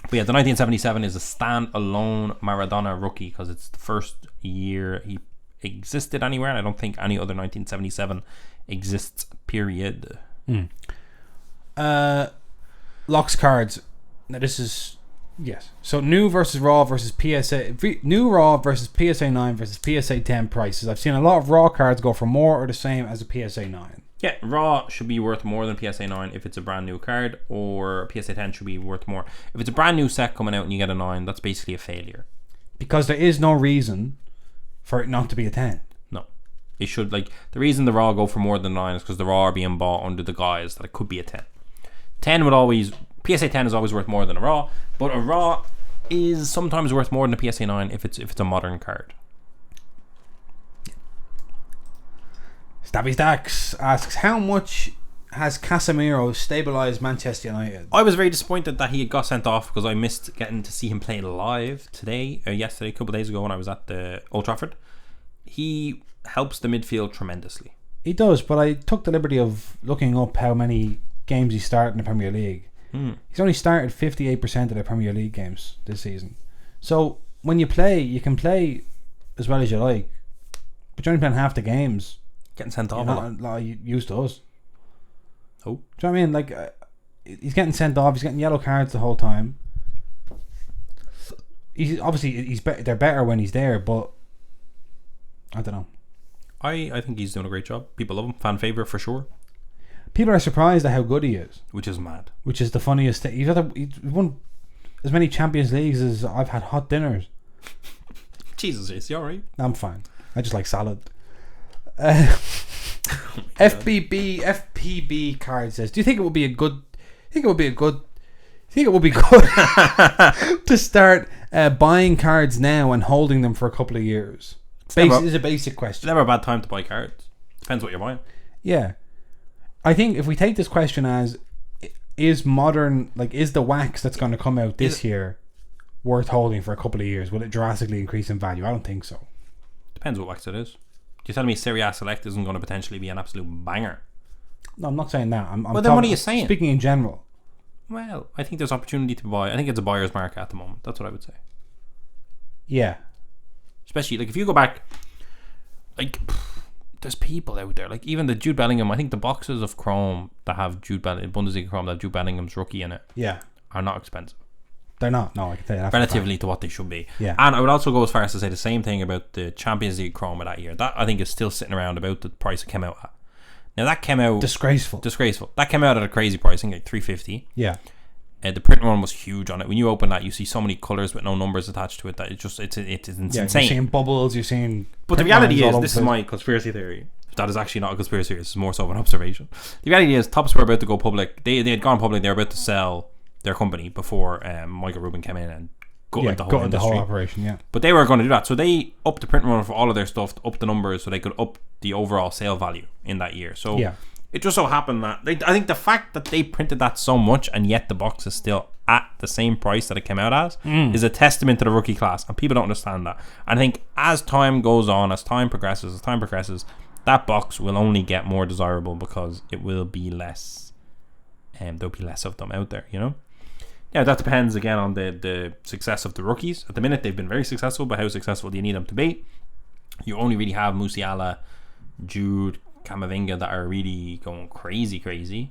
But yeah, the 1977 is a stand-alone Maradona rookie because it's the first year he existed anywhere, and I don't think any other 1977 exists, period. Locks cards. Now this is... Yes. So new versus raw versus PSA... New raw versus PSA 9 versus PSA 10 prices. I've seen a lot of raw cards go for more or the same as a PSA 9. Yeah, raw should be worth more than PSA 9 if it's a brand new card, or PSA 10 should be worth more. If it's a brand new set coming out and you get a 9, that's basically a failure. Because there is no reason for it not to be a 10. No. It should, like, the reason the raw go for more than 9 is because the raw are being bought under the guise that it could be a 10. 10 would always... PSA 10 is always worth more than a raw, but a raw is sometimes worth more than a PSA 9 if it's a modern card. Stabby Stacks asks, how much has Casemiro stabilised Manchester United? I was very disappointed that he got sent off because I missed getting to see him play live yesterday, a couple of days ago when I was at the Old Trafford. He helps the midfield tremendously. He does, but I took the liberty of looking up how many games he started in the Premier League. He's only started 58% of the Premier League games this season. So when you play, you can play as well as you like, but you're only playing half the games. Getting sent off a lot. Used to us. Oh. Do you know what I mean? Like, he's getting sent off. He's getting yellow cards the whole time. They're better when he's there, but I don't know. I think he's doing a great job. People love him. Fan favourite for sure. People are surprised at how good he is. Which is mad. Which is the funniest thing. He's won as many Champions Leagues as I've had hot dinners. Jesus, is he alright? I'm fine. I just like salad. FPB card says, do you think it would be good to start buying cards now and holding them for a couple of years? Is a basic question. It's never a bad time to buy cards. Depends what you're buying. Yeah. I think if we take this question as, is the wax that's going to come out this year worth holding for a couple of years? Will it drastically increase in value? I don't think so. Depends what wax it is. You're telling me Serie A Select isn't going to potentially be an absolute banger? No, I'm not saying that. Well, then what are you saying? Speaking in general. Well, I think there's opportunity to buy. I think it's a buyer's market at the moment. That's what I would say. Yeah. Especially, like, if you go back, like, there's people out there, like even the Jude Bellingham. I think the boxes of Chrome that have Bundesliga Chrome that have Jude Bellingham's rookie in it, are not expensive. They're not. No, I can tell you that relatively to what they should be. Yeah. And I would also go as far as to say the same thing about the Champions League Chrome of that year. That I think is still sitting around about the price it came out at. Now that came out disgraceful. That came out at a crazy pricing, like $350. Yeah. The print run was huge on it. When you open that, you see so many colors with no numbers attached to it that it's insane. You're seeing bubbles. You're seeing. But the reality is, this is my conspiracy theory. That is actually not a conspiracy theory. It's more so of an observation. The reality is, Topps were about to go public. They had gone public. They were about to sell their company before Michael Rubin came in and gutted the whole industry. The whole operation, yeah. But they were going to do that, so they upped the print run for all of their stuff, up the numbers, so they could up the overall sale value in that year. So it just so happened that I think the fact that they printed that so much and yet the box is still at the same price that it came out as is a testament to the rookie class, and people don't understand that. And I think as time goes on, as time progresses, that box will only get more desirable because it will be less, there'll be less of them out there, you know. Yeah, that depends again on the success of the rookies. At the minute, they've been very successful, but how successful do you need them to be? You only really have Musiala, Jude, Camavinga that are really going crazy.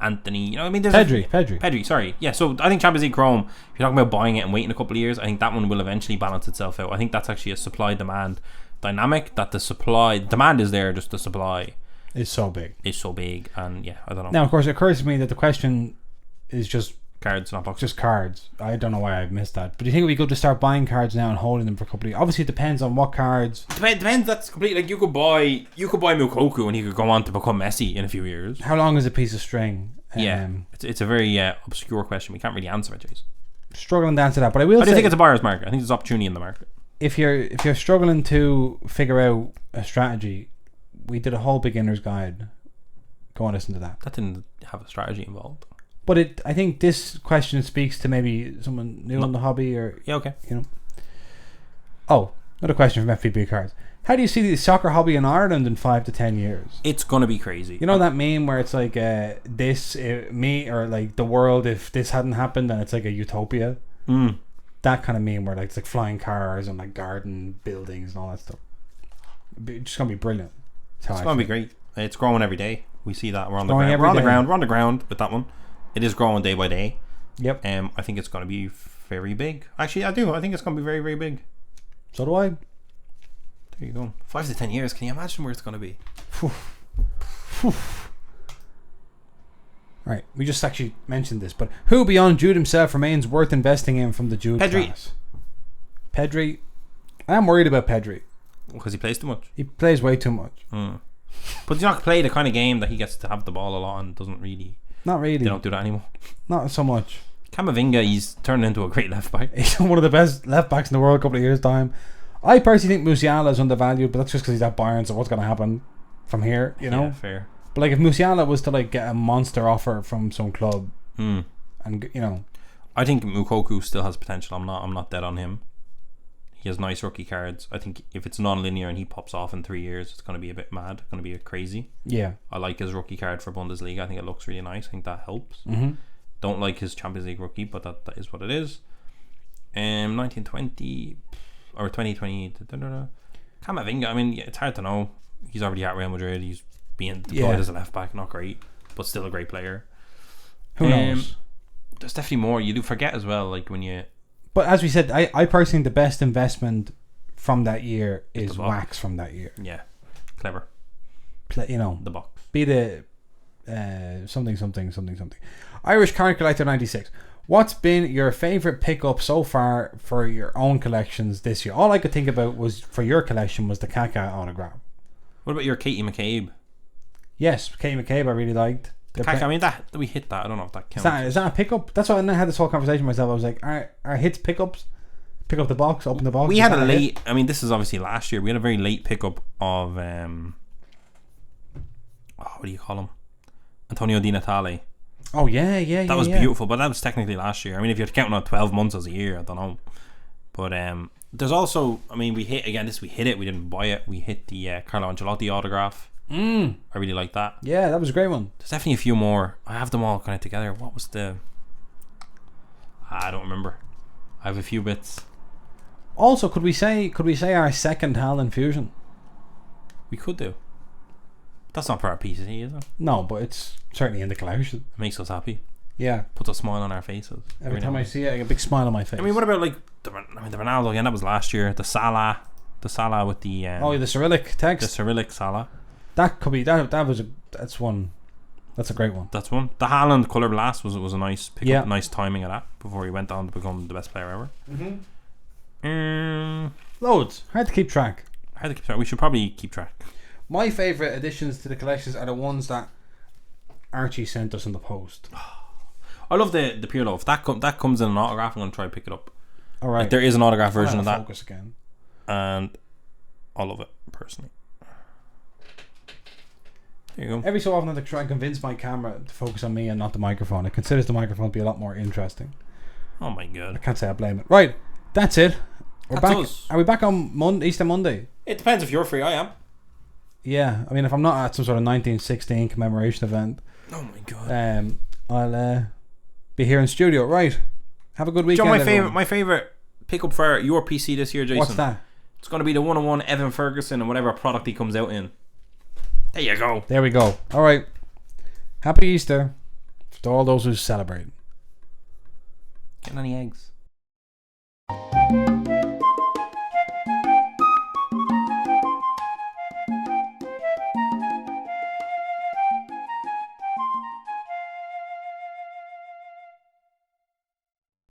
Anthony, you know, I mean, there's Pedri, sorry. Yeah, so I think Champions League Chrome, if you're talking about buying it and waiting a couple of years, I think that one will eventually balance itself out. I think that's actually a supply-demand dynamic, that the demand is there, just the supply is so big. And yeah, I don't know. Now, of course, it occurs to me that the question is just cards, not boxes. Just cards. I don't know why I missed that. But do you think it would be good to start buying cards now and holding them for a couple of years? Obviously, it depends on what cards. Depends. That's completely like you could buy Mukoku and he could go on to become Messi in a few years. How long is a piece of string? It's a very obscure question. We can't really answer it, Jason. Struggling to answer that, but I will. I do think it's a buyer's market. I think there's opportunity in the market. If you're struggling to figure out a strategy, we did a whole beginner's guide. Go and listen to that. That didn't have a strategy involved. But I think this question speaks to maybe someone new in the hobby, or okay, you know. Oh, another question from FPB Cards. How do you see the soccer hobby in Ireland in 5 to 10 years? It's gonna be crazy. You know that meme where it's like me or like the world if this hadn't happened, then it's like a utopia. That kind of meme where like it's like flying cars and like garden buildings and all that stuff. It's just gonna be brilliant. It's gonna be great. It's growing every day. We see that we're on the ground. We're on the ground with that one. It is growing day by day. Yep. I think it's going to be very big. Actually, I do. I think it's going to be very, very big. So do I. There you go. 5 to 10 years. Can you imagine where it's going to be? Right. We just actually mentioned this, but who beyond Jude himself remains worth investing in from the Jude class? Pedri. I'm worried about Pedri. Because he plays too much. He plays way too much. But he's not play the kind of game that he gets to have the ball a lot and doesn't really. Not really. They don't do that anymore. Not so much. Camavinga, he's turned into a great left back. He's one of the best left backs in the world a couple of years' time. I personally think Musiala is undervalued, but that's just because he's at Bayern, so what's going to happen from here, you know? Yeah, fair. But like if Musiala was to like get a monster offer from some club, and you know. I think Mukoku still has potential. I'm not dead on him. He has nice rookie cards. I think if it's non-linear and he pops off in 3 years, it's going to be a bit mad. It's going to be crazy. Yeah. I like his rookie card for Bundesliga. I think it looks really nice. I think that helps. Don't like his Champions League rookie, but that is what it is. 1920 or 2020. Camavinga, I mean, it's hard to know. He's already at Real Madrid. He's being deployed as a left back. Not great, but still a great player. Who knows? There's definitely more. You do forget as well, like when you... But as we said, I personally think the best investment from that year is wax from that year. Yeah, clever. You know, the box. Be the something. Irish Card Collector 96. What's been your favourite pickup so far for your own collections this year? All I could think about was for your collection was the Kaká autograph. What about your Katie McCabe? Yes, Katie McCabe I really liked. I mean that we hit that. I don't know if that counts. Is that a pickup? That's why I had this whole conversation with myself. I was like, are hits pickups? Pick up the box, open the box. We had a late. I mean, this is obviously last year. We had a very late pickup of what do you call him? Antonio Di Natale. Oh yeah. That was beautiful, but that was technically last year. I mean, if you're counting on 12 months as a year, I don't know. But there's also, I mean, we hit it. We didn't buy it. We hit the Carlo Ancelotti autograph. I really like that. Yeah, that was a great one. There's definitely a few more. I have them all kind of together. What was the... I don't remember. I have a few bits. Also, could we say our second Haaland fusion? We could do. That's not for our PCC, is it? No, but it's certainly in the collection. It makes us happy. Yeah. Puts a smile on our faces. Every time I see it, I get a big smile on my face. I mean, what about like the Ronaldo again? That was last year. The Salah with the the Cyrillic text. The Cyrillic Salah. That could be that's one. That's a great one. That's one. The Haaland colour blast was a nice pick up, nice timing of that before he went on to become the best player ever. Loads. Hard to keep track. We should probably keep track. My favourite additions to the collections are the ones that Archie sent us in the post. I love the Pirlo. If that comes in an autograph, I'm going to try to pick it up. All right. Like, there is an autograph version of that. Focus again. And I love it, personally. There you go. Every so often I try and convince my camera to focus on me and not the microphone. It considers the microphone to be a lot more interesting. Oh my god. I can't say I blame it. Right. That's it. We're That's back. us. Are we back on Easter Monday? It depends if you're free. I am. Yeah. I mean, if I'm not at some sort of 1916 commemoration event. Oh my god. I'll be here in studio. Right. Have a good weekend. My favorite pickup for your PC this year, Jason. What's that? It's going to be the 101 Evan Ferguson and whatever product he comes out in. There you go. There we go. All right. Happy Easter to all those who celebrate. Getting any eggs?